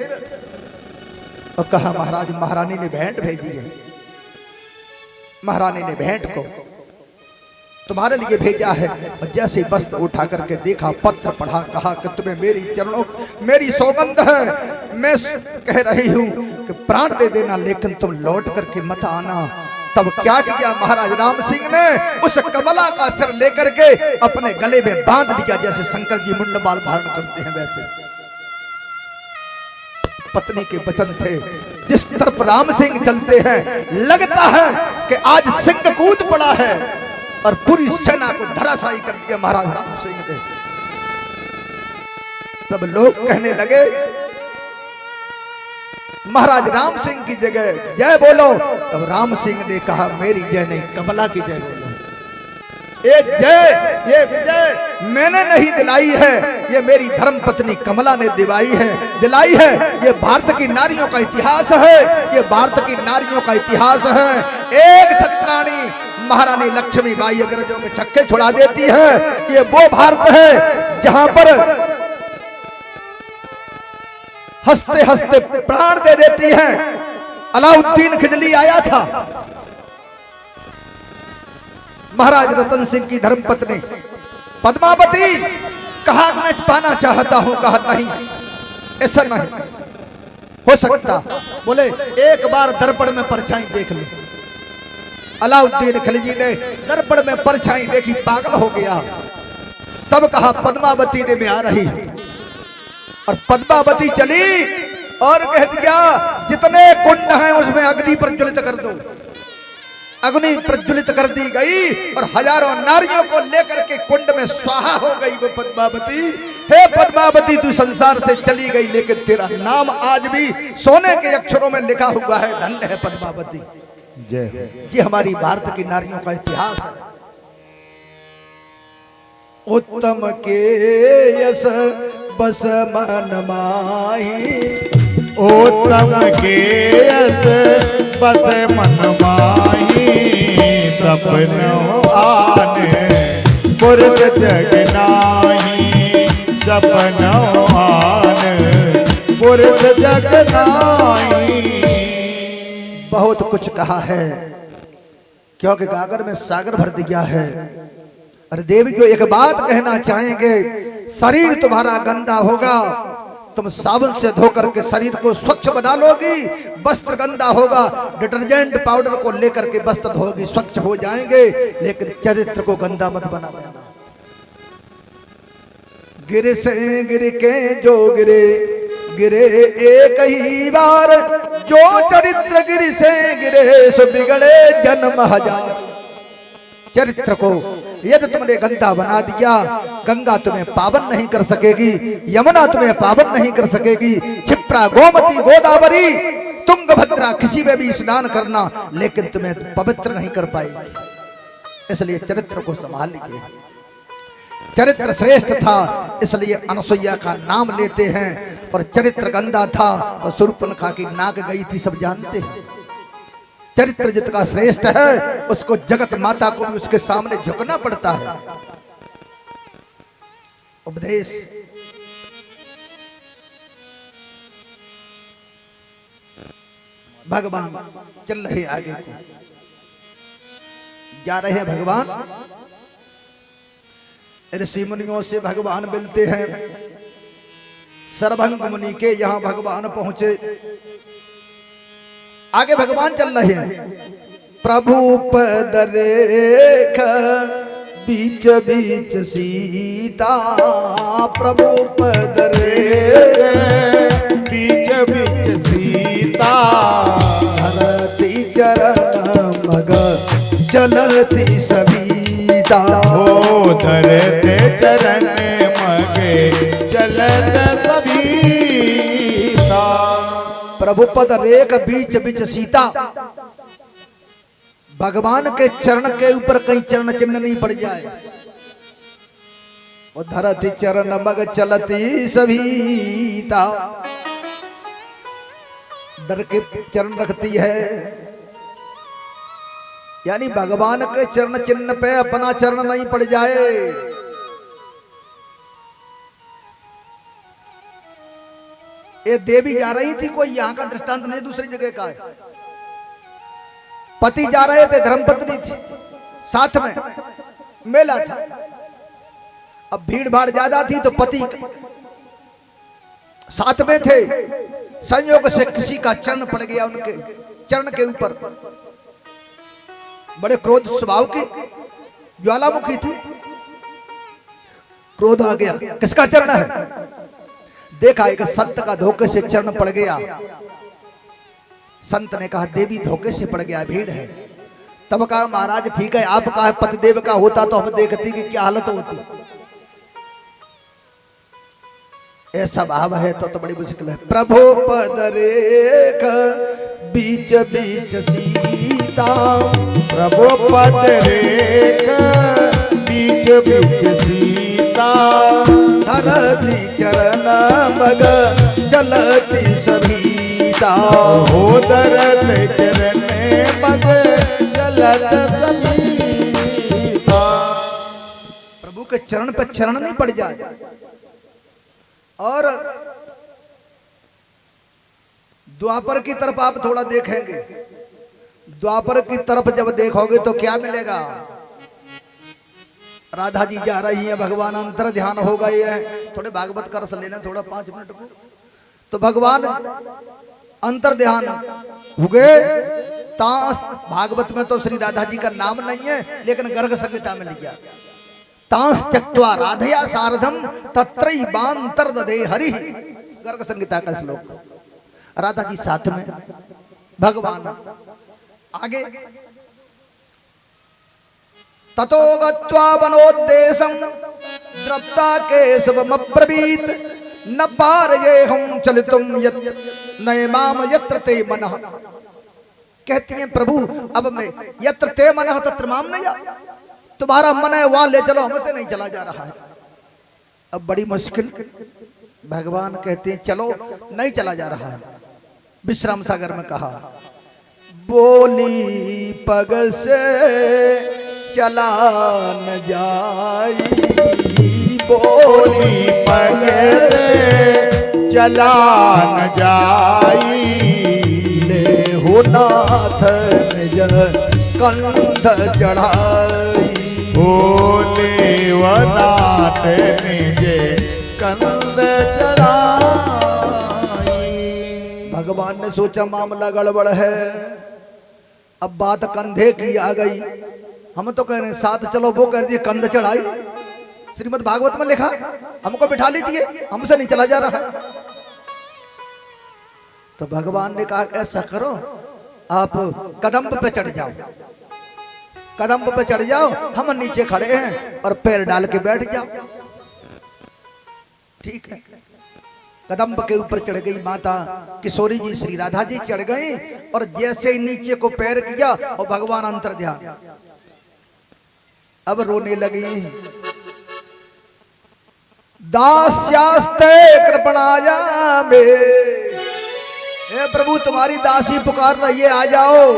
और कहा महाराज महारानी ने भेंट भेजी है, महारानी ने भेंट को तुम्हारे लिए भेजा है। और जैसे वस्त्र उठा करके देखा, पत्र पढ़ा, कहा कि तुम्हें मेरी चरणों मेरी सौगंध है, मैं कह रही हूं कि प्राण दे देना लेकिन तुम लौट करके मत आना। तब क्या किया महाराज राम सिंह ने, उस कमला का सिर लेकर के अपने गले में बांध लिया, जैसे शंकर जी मुंडमाल धारण करते हैं वैसे। पत्नी के वचन थे, जिस तरफ राम सिंह चलते हैं लगता है कि आज सिंह कूद पड़ा है, और पूरी सेना को धराशायी कर दिया महाराज राम सिंह ने। तब लोग कहने लगे महाराज राम सिंह की जगह जय बोलो। तब राम सिंह ने कहा मेरी जय नहीं, कमला की जय बोलो। ये जय ये विजय मैंने नहीं दिलाई है, ये मेरी धर्म पत्नी कमला ने दिलाई है। ये भारत की नारियों का इतिहास है, ये भारत की नारियों का इतिहास है। एक छत्राणी महारानी लक्ष्मीबाई अंग्रेजों के छक्के छुड़ा देती है। ये वो भारत है जहां पर हंसते हंसते प्राण दे देती है। अलाउद्दीन खिजली आया था, महाराज रतन सिंह की धर्मपत्नी पद्मावती, कहा मैं पाना चाहता हूं, कहा नहीं ऐसा नहीं हो सकता। बोले एक बार दर्पण में परछाई देख लो। अलाउद्दीन खिलजी ने दर्पण में परछाई देखी, पागल हो गया। तब कहा पद्मावती ने मैं आ रही, और पद्मावती चली और कह दिया जितने कुंड हैं उसमें अग्नि प्रज्वलित कर दो। अग्नि प्रज्वलित कर दी गई और हजारों नारियों को लेकर के कुंड में स्वाहा हो गई वो पद्मावती। हे पद्मावती तू संसार से चली गई, लेकिन तेरा नाम आज भी सोने के अक्षरों में लिखा हुआ है, धन्य है पद्मावती। ये हमारी भारत की नारियों का इतिहास है। उत्तम के यश बस मन माही, उत्तम के यश बस मन माही, सपनों आने पुरख जग नाही, सपनों आने पुरख जग नाही। बहुत कुछ कहा है, क्योंकि गागर में सागर भर दिया है। अरे देवी को एक बात कहना चाहेंगे, शरीर तुम्हारा गंदा होगा, तुम साबुन से धोकर के शरीर को स्वच्छ बना लोगी। वस्त्र गंदा होगा, डिटर्जेंट पाउडर को लेकर के वस्त्र धोगी, स्वच्छ हो जाएंगे, लेकिन चरित्र को गंदा मत बना देना। गिर से गिर के जो गिरे गिरे एक ही बार, जो चरित्र गिर से गिरे सो बिगड़े जन्म हजार। चरित्र को यदि तुमने गंदा बना दिया, गंगा तुम्हें पावन नहीं कर सकेगी, यमुना तुम्हें पावन नहीं कर सकेगी, क्षिप्रा गोमती गोदावरी तुंगभद्रा किसी में भी स्नान करना, लेकिन तुम्हें पवित्र नहीं कर पाएगी। इसलिए चरित्र को संभाल लीजिए। चरित्र श्रेष्ठ था इसलिए अनसुईया का नाम लेते हैं, और चरित्र गंदा था तो शूर्पणखा की नाक गई थी, सब जानते हैं। चरित्र जितना श्रेष्ठ है उसको जगत माता को भी उसके सामने झुकना पड़ता है। उपदेश भगवान चल रहे आगे को, जा रहे हैं भगवान। ऋषि मुनियों से भगवान मिलते हैं। सरभंग मुनि के यहाँ भगवान पहुंचे। आगे भगवान चल रहे हैं। प्रभु पद रेख बीच बीच सीता, प्रभु पद रेख बीच बीच सीता, धरती चरण मग चलती सविता। हो धरते चरण मगे चलत सबीता। प्रभु पद रेख बीच बीच सीता। भगवान के चरण के ऊपर कहीं चरण चिन्ह नहीं पड़ जाए। वो धरती चरण मग चलती सभीता। डर के चरण रखती है, यानी भगवान के चरण चिन्ह पे अपना चरण नहीं पड़ जाए। ये देवी जा रही थी, कोई यहां का दृष्टांत नहीं, दूसरी जगह का है। पति जा रहे थे, धर्मपत्नी थी, साथ में मेला था। अब भीड़ भाड़ ज्यादा थी तो पति साथ में थे। संयोग से किसी का चरण पड़ गया उनके चरण के ऊपर। बड़े क्रोध स्वभाव की, ज्वालामुखी थी। क्रोध आ गया, किसका चरण है? देखा एक संत का धोखे से चरण पड़ गया। संत ने कहा देवी धोखे से पड़ गया, भीड़ है। तब कहा महाराज ठीक है, आपका है, पतिदेव का होता तो हम देखती कि क्या हालत होती। ऐसा भाव है तो बड़ी मुश्किल है। प्रभु पद रेख बीच बीच सीता। प्रभु पद रेख बीच बीच सीता। धरती चरण मग चलती सभीता। हो धरती चरण मग चलत सभीता। प्रभु के चरण पर चरण नहीं पड़ जाए। और द्वापर की तरफ आप थोड़ा देखेंगे। द्वापर की तरफ जब देखोगे तो क्या मिलेगा? राधा जी जा रही है, भगवान अंतर ध्यान हो गए हैं। थोड़े भागवत कर लेना, थोड़ा 5 मिनट को। तो भगवान अंतर ध्यान हो गए। भागवत में तो श्री राधा जी का नाम नहीं है, लेकिन गर्ग संहिता में लिखा तांस त्यक्त्वा राधया सारधम तत्रैवांतर ददे हरि। गर्ग संहिता का श्लोक। राधा जी साथ में, भगवान आगे। ततो गत्वा वनोद्देशं द्रप्ता केशवमब्रवीत् न पारयेहं चलितुं यत् नयमाम यत्र ते मनः। कहती हैं प्रभु अब मैं यत्र ते मनः तत्र माम नया, तुम्हारा मन है वहां ले चलो, हमसे नहीं चला जा रहा है। अब बड़ी मुश्किल। भगवान कहते हैं चलो, नहीं चला जा रहा है। विश्राम सागर में कहा बोली पग से चला न जाई। बोली पग से चला न जाई। ले हो नाथ निज कंध चढ़ाई। बोले वनाथ निजे कंध चढ़ाई। भगवान ने सोचा मामला गड़बड़ है। अब बात कंधे की आ गई। हम तो कह रहे हैं साथ चलो, वो कह रही है कंध चढ़ाई। श्रीमद् भागवत में लिखा हमको बिठा लीजिए, हमसे नहीं चला जा रहा है। तो भगवान ने कहा ऐसा करो, आप कदम्ब पे चढ़ जाओ, कदम्ब पे चढ़ जाओ, हम नीचे खड़े हैं और पैर डाल के बैठ जाओ। ठीक है। कदम्ब के ऊपर चढ़ गई माता किशोरी जी, श्री राधा जी चढ़ गई और जैसे ही नीचे को पैर किया और भगवान अंतर ध्यान। अब रोने लगी। दास्यास्ते कृपणाया में। हे प्रभु तुम्हारी दासी पुकार रही है, आ जाओ।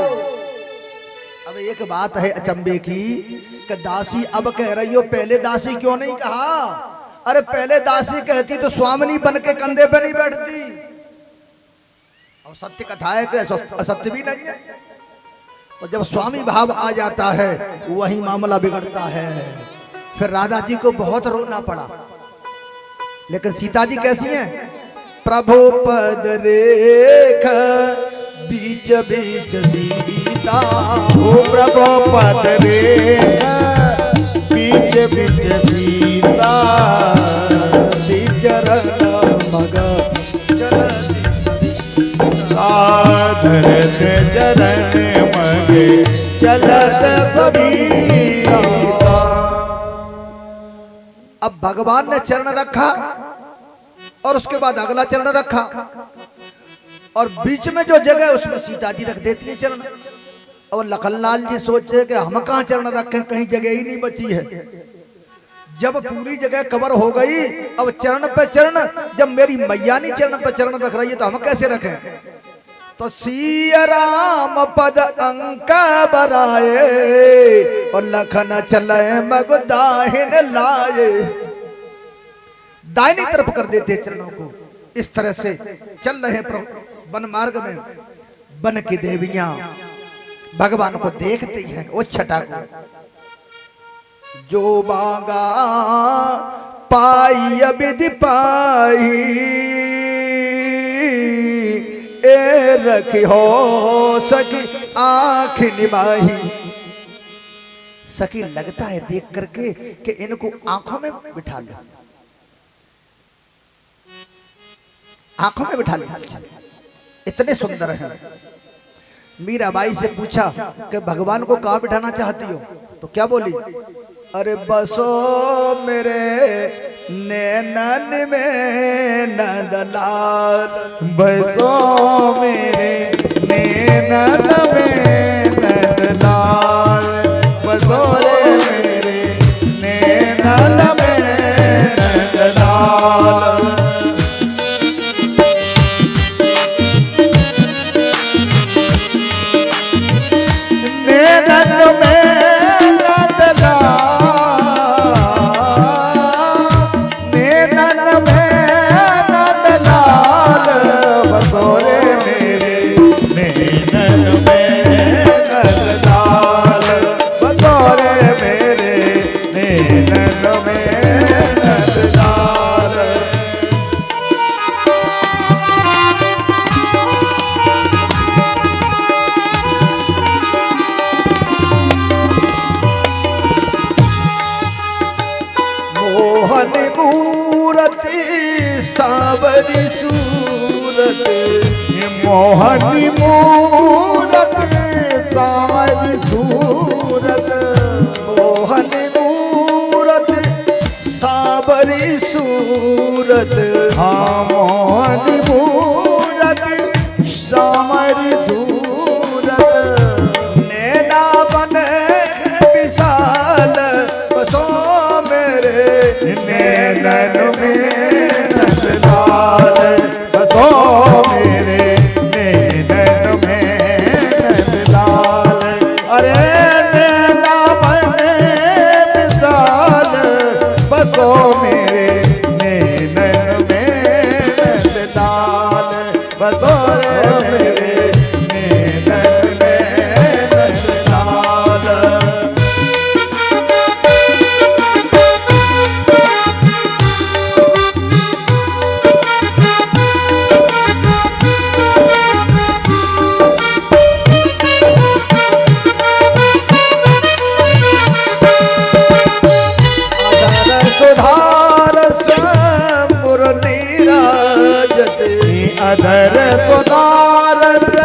अब एक बात है अचंभे की कि दासी अब कह रही हो, पहले दासी क्यों नहीं कहा? अरे पहले दासी कहती तो स्वामिनी बन के कंधे पे नहीं बैठती। और सत्य कथा है कि असत्य भी नहीं है। और जब स्वामी भाव आ जाता है वही मामला बिगड़ता है। फिर राधा जी को बहुत रोना पड़ा। लेकिन सीता जी कैसी हैं? प्रभु पद रेख बीच बीच सीता। ओ प्रभु पद रेख बीच बीच सीता। चरण मग चलती सभीता। धरत चरण मगे चलत सभीता। अब भगवान ने चरण रखा और उसके बाद अगला चरण रखा और बीच में जो जगह है उसमें सीता जी रख देती है चरण। और लखनलाल जी सोचे कि हम कहाँ चरण रखें, कहीं जगह ही नहीं बची है। जब पूरी जगह कवर हो गई, अब चरण पे चरण, जब मेरी मैया नहीं चरण पे चरण रख रही है तो हम कैसे रखें। तो सिया राम पद अंक बराए और लखन चले मग दाहिन लाए। दाहिनी तरफ कर देते चरणों को। इस तरह से चल रहे वन मार्ग में। वन की देवियां भगवान को देखती हैं। वो छटा को जो बागा पाई विधि पाई ए रखी हो सकी आँख निभाई। सकी लगता है देख करके कि इनको आंखों में बिठा लो, आंखों में बिठा लीजिए, इतने सुंदर हैं। मीराबाई से पूछा कि भगवान को कहाँ बिठाना चाहती हो, तो क्या बोली, अरे बसो मेरे नैनन में नंदलाल, बसो मेरे नैनन में नंदलाल, बसो मेरे नैनन में नंदलाल। सावरी सूरत, मोहनी मूरत सावरी सूरत, मोहनी मूरत सावरी सूरत, हाँ मोहनी मूरत सावरी सूरत। नैना बने विशाल बसो मेरे नैनन में नंदलाल, बसो मेरे नैनन में नंदलाल। अरे नैना बने विशाल बसो मेरे नैनन में नंदलाल, बसो मेरे नैनन में नंदलाल। अधर सुधारत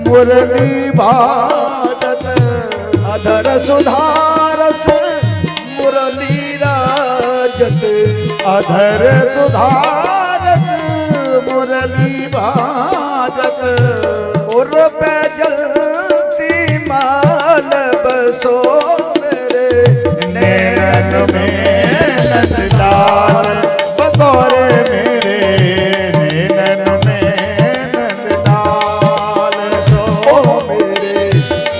मुरली बाजत, अधर सुधारस मुरली राजत, अधर सुधारत मुरली बाजत। उर पे जलती माल बसो मेरे नैनन में नंदलाल, बसो मेरे नैनन में नंदलाल, बसो मेरे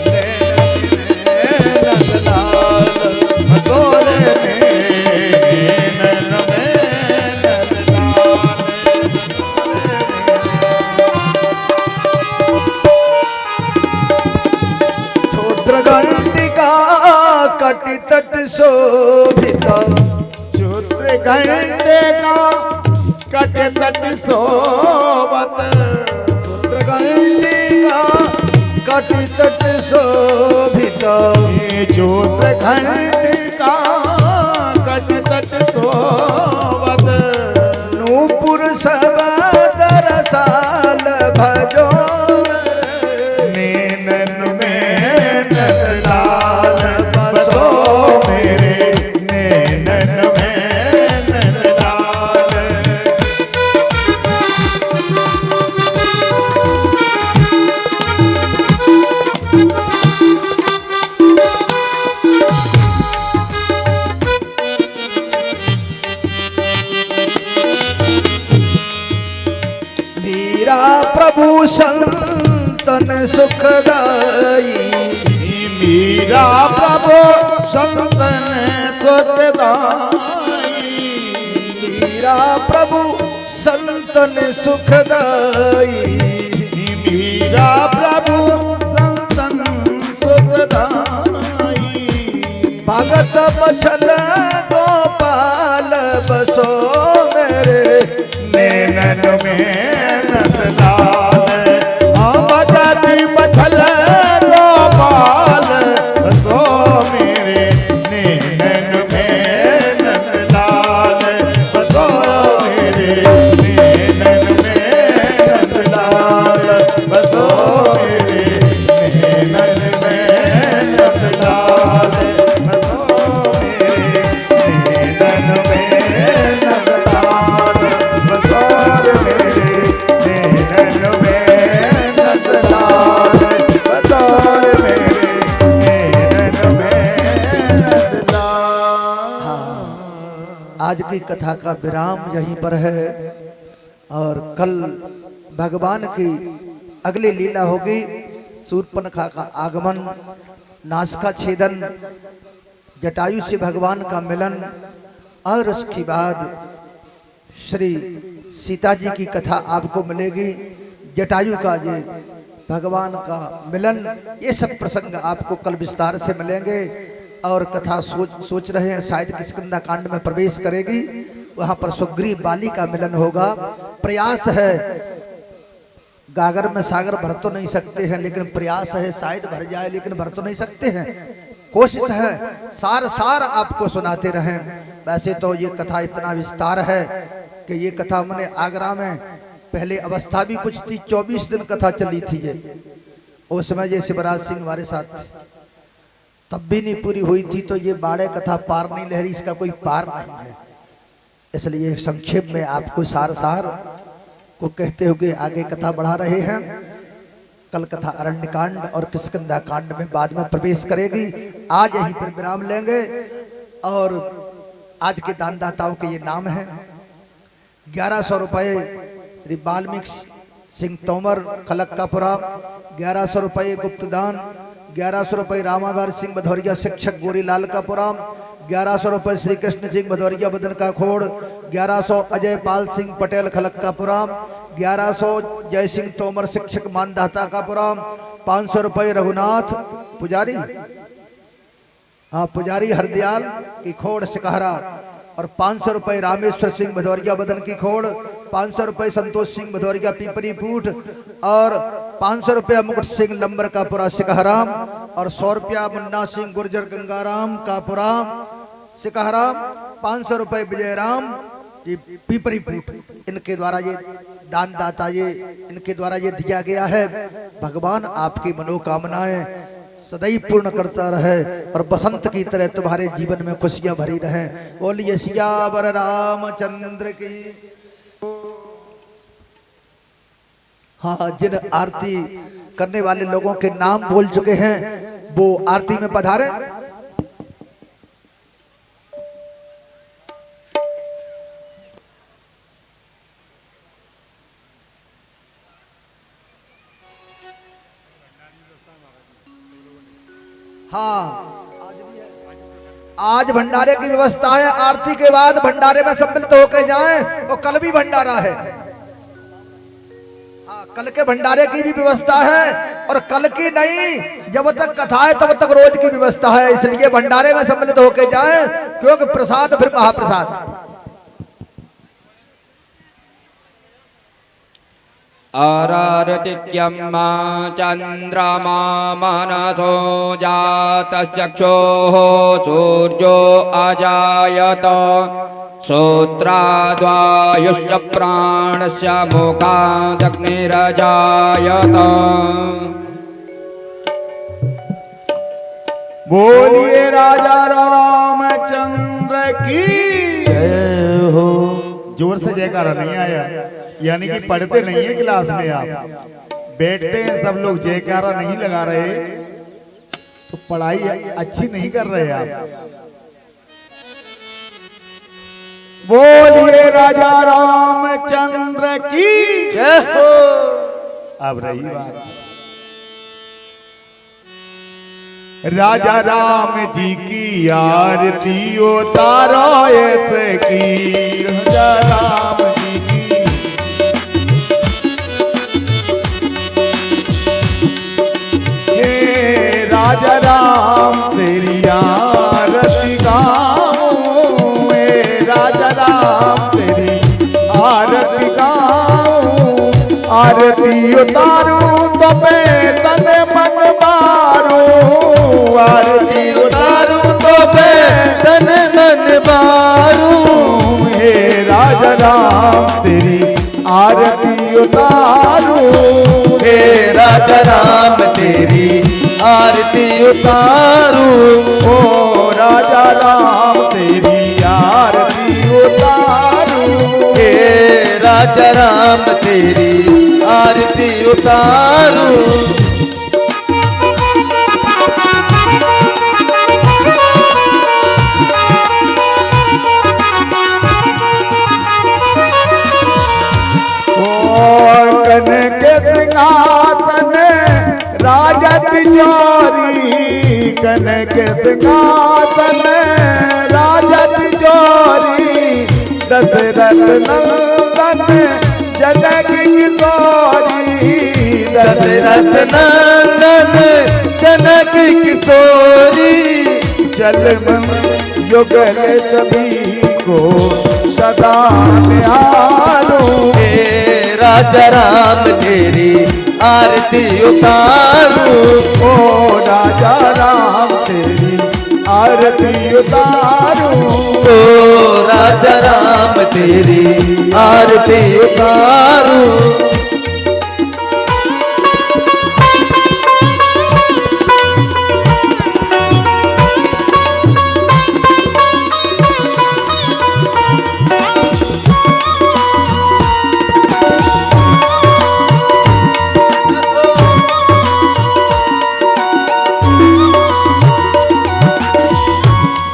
नैनन में नंदलाल, बसो मेरे नैनन में नंदलाल। क्षुद्रघंटिका कटि तट शोभिता, क्षुद्र घंटे का कट तट सोबत, क्षुद्रघंटिका कटि तट शोभिता, क्षुद्र घंटे का कट तट सोबत। नूपुर सब दरसाल भजो नैनन में नंदलाल, बसो मेरे नैनन में प्रभु संतन सुखदाई, मीरा प्रभु संतन सुखदाई, मीरा प्रभु संतन सुखदाई, मीरा प्रभु संतन सुखदाई। भगत बछल गोपाल बसो मेरे नैनन में नंदलाल, भगत बछल गोपाल बसो मेरे नैनन में नंदलाल, बसो मेरे नैनन में नंदलाल, बसो मेरे नैनन में नंदलाल, बसो मेरे नैनन में नंदलाल, बसो मेरे नैनन में नंदलाल, बसो मेरे नैनन में नंदलाल। आज की कथा का विराम यहीं पर है और कल भगवान की अगली लीला होगी। शूर्पणखा का आगमन, नासिका छेदन, जटायु से भगवान का मिलन और उसके बाद श्री सीता जी की कथा आपको मिलेगी। जटायु का ये भगवान का मिलन, ये सब प्रसंग आपको कल विस्तार से मिलेंगे। और कथा सोच रहे हैं शायद किष्किंधा कांड में प्रवेश करेगी, वहां पर सुग्रीव बाली का मिलन होगा। प्रयास है, गागर में सागर भर तो नहीं सकते हैं, लेकिन प्रयास है शायद भर जाए, लेकिन भर तो नहीं सकते हैं। कोशिश है सार सार आपको सुनाते रहें। वैसे तो ये कथा इतना विस्तार है कि ये कथा हमने आगरा में पहले अवस्था भी कुछ थी, 24 दिन कथा चली थी ये। उस समय ये शिवराज सिंह हमारे साथ तब भी नहीं पूरी हुई थी, तो ये बाड़े कथा पार नहीं लहरी, इसका कोई पार नहीं है। इसलिए संक्षेप में आपको सार सार को कहते हुए आगे कथा बढ़ा रहे हैं। कल कथा अरण्यकांड और किष्किंधा कांड में बाद में प्रवेश करेगी। आज यहीं पर विराम लेंगे और आज के दानदाताओं के ये नाम हैं। 1100 रुपये श्री वाल्मीकि सिंह तोमर खलक्कापुरा, 1100 रुपये गुप्तदान, 1100 रुपये रामाधार सिंह भदौरिया शिक्षक गोरीलाल का पुराम, 1100 रुपये श्री कृष्ण सिंह भदौरिया बदन का खोड़, 1100 अजय पाल सिंह पटेल खलक्का पुराम, 1100 जय सिंह तोमर शिक्षक मानदाता का पुराम, 500 रुपये रघुनाथ पुजारी, हाँ पुजारी हरदयाल की खोड़ सिकहरा, और 500 रुपये रामेश्वर सिंह भदौरिया बदन की खोड़, 500 रुपये संतोष सिंह भदौरिया पीपरी फूट, और 500 रुपया मुकुट सिंह लंबर का पुरा सिकहराम, और 100 रुपया मुन्ना सिंह गुर्जर गंगाराम का पुरा सिकहराम, 500 रुपये विजयराम जी पीपरी फूट। इनके द्वारा ये दानदाता, ये इनके द्वारा ये दिया गया है। भगवान आपकी मनोकामनाएं सदैव पूर्ण करता रहे और बसंत की तरह तुम्हारे जीवन में खुशियां भरी रहें। बोलिए सियावर रामचंद्र की। हाँ, जिन आरती करने वाले लोगों के नाम बोल चुके हैं वो आरती में पधारे। हाँ, आज भंडारे की व्यवस्था है। आरती के बाद भंडारे में सम्मिलित होकर जाएं, और कल भी भंडारा है। हाँ, कल के भंडारे की भी व्यवस्था है, और कल की नहीं, जब तक कथा है तब तक रोज की व्यवस्था है। इसलिए भंडारे में सम्मिलित होकर जाएं, क्योंकि प्रसाद फिर महाप्रसाद। आरारतित्यम्मा चन्द्रमा मनसो जातश्चक्षुः सूर्यो अजायत श्रोत्राद्वायुश्च प्राणस्य मुखादग्निरजायत। बोलिए राजा रामचंद्र की जय हो। जोर से जयकारा नहीं आया, यानी कि पढ़ते नहीं है क्लास में, आप बैठते हैं सब लोग, जयकारा नहीं लगा रहे तो पढ़ाई अच्छी नहीं कर रहे आप। बोलिए राजा रामचंद्र की जय हो। अब रही बात राजा राम जी की आरती उतारो ऐसे की राजा राम जी की हे राजा राम तेरी आरती गाऊं हे राजा राम तेरी आरती गाऊं आरती उतारूं तो मैं तन मन मारूं आरती उतारूं तो मैं तन मन मारूं हे राजा राम तेरी आरती उतारूं हे राजा राम तेरी आरती उतारूं ओ राजा राम तेरी आरती उतारूं हे राजा राम तेरी आरती उतारूं कनक सिंहासन राजा तिजोरी कनक सिंहासन राजा तिजोरी दशरथ नंदन जनक किशोरी दशरथ नंदन जनक किशोरी जन्म युगल सभी को सदा निहारूं हे राजा राम तेरी आरती उतारूं ओ राजा राम तेरी आरती उतारूं ओ राजा राम तेरी आरती उतारूं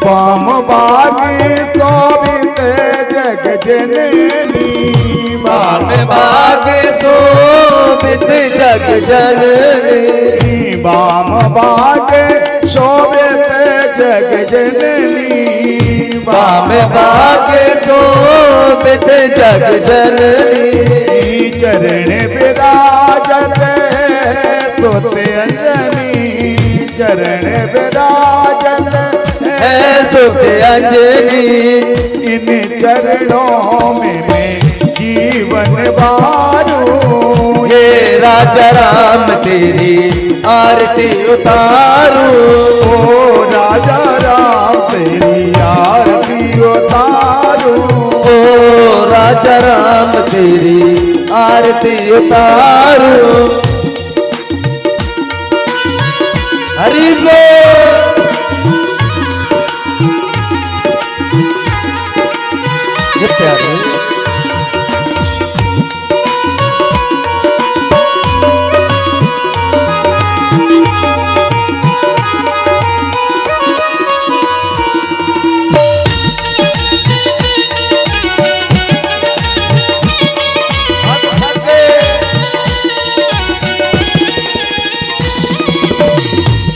वाम बागी शोभित जग जननी वाम भाग शोभित जग जननी वाम बाग शोभित जग जननी वाम भाग शोभित जग जननी चरण विराजत सोते अंजनी चरण विराजत है सुख अंजनी इन चरणों में मैं जीवन बारूं हे राजा राम तेरी आरती उतारूं ओ राजा राम तेरी आरती उतारूं ओ राजा राम तेरी आरती उतारूं हरि बोल ये प्यारे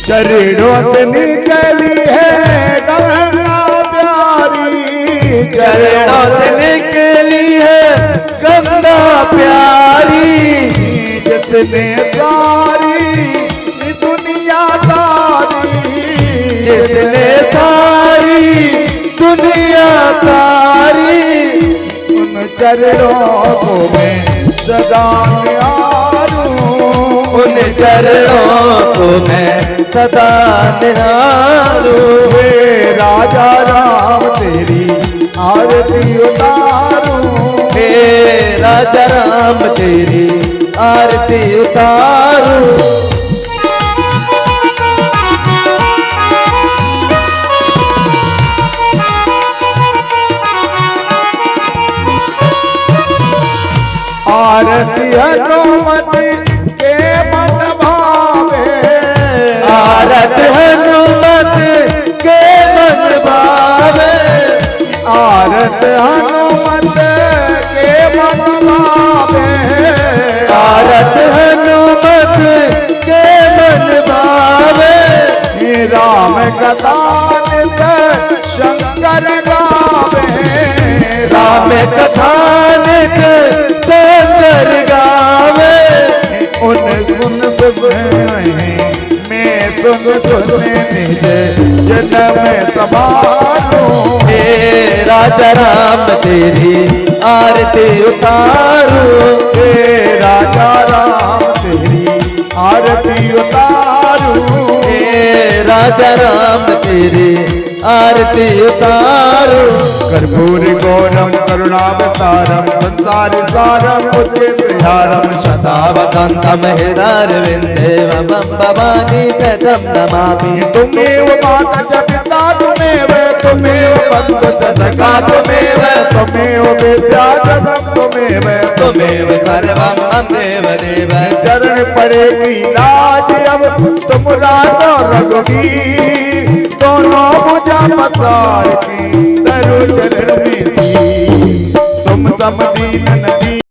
चरणों से निकली है गंगा प्यारी चरणों से निकली है गंगा प्यारी जिसने सारी दुनिया तारी जिसने सारी दुनिया तारी उन चरणों को मैं सदा निहारूं उन चरणों को मैं सदा निहारूं हे राजा राम तेरी आरती उतारूं हे राजा राम तेरी आरती उतारूं आरती हनुमति के मन भावे आरत हनुमत के मन भावे आरत हनुमत के मन भावे आरत हनुमत राम कथानित शंकर गावे राम कथानित शंकर गावे उन गुण मैं सुने निज जन्म समारो हे राजा राम तेरी आरती उतारू हे राजा राम तेरी आरती उतारू हे राजा राम तेरी आरती उतारू कर्पूर गौरम करुणावतारम संसार सारम उच्चैहारम सदा वदन्तं हृदयविन्दे मम भवानी सदं नमामि तुमेव माता च पिता तुमेव तुमेव बन्धु च सखा तुमेव तुमेव विद्या च तुमेव त्वमेव सर्वं मम देवदेव चरण पड़ेगी लाज अब तुमरा तो रघुवीर दोनों भुजा पसार की तरु चरण में तुम समदीन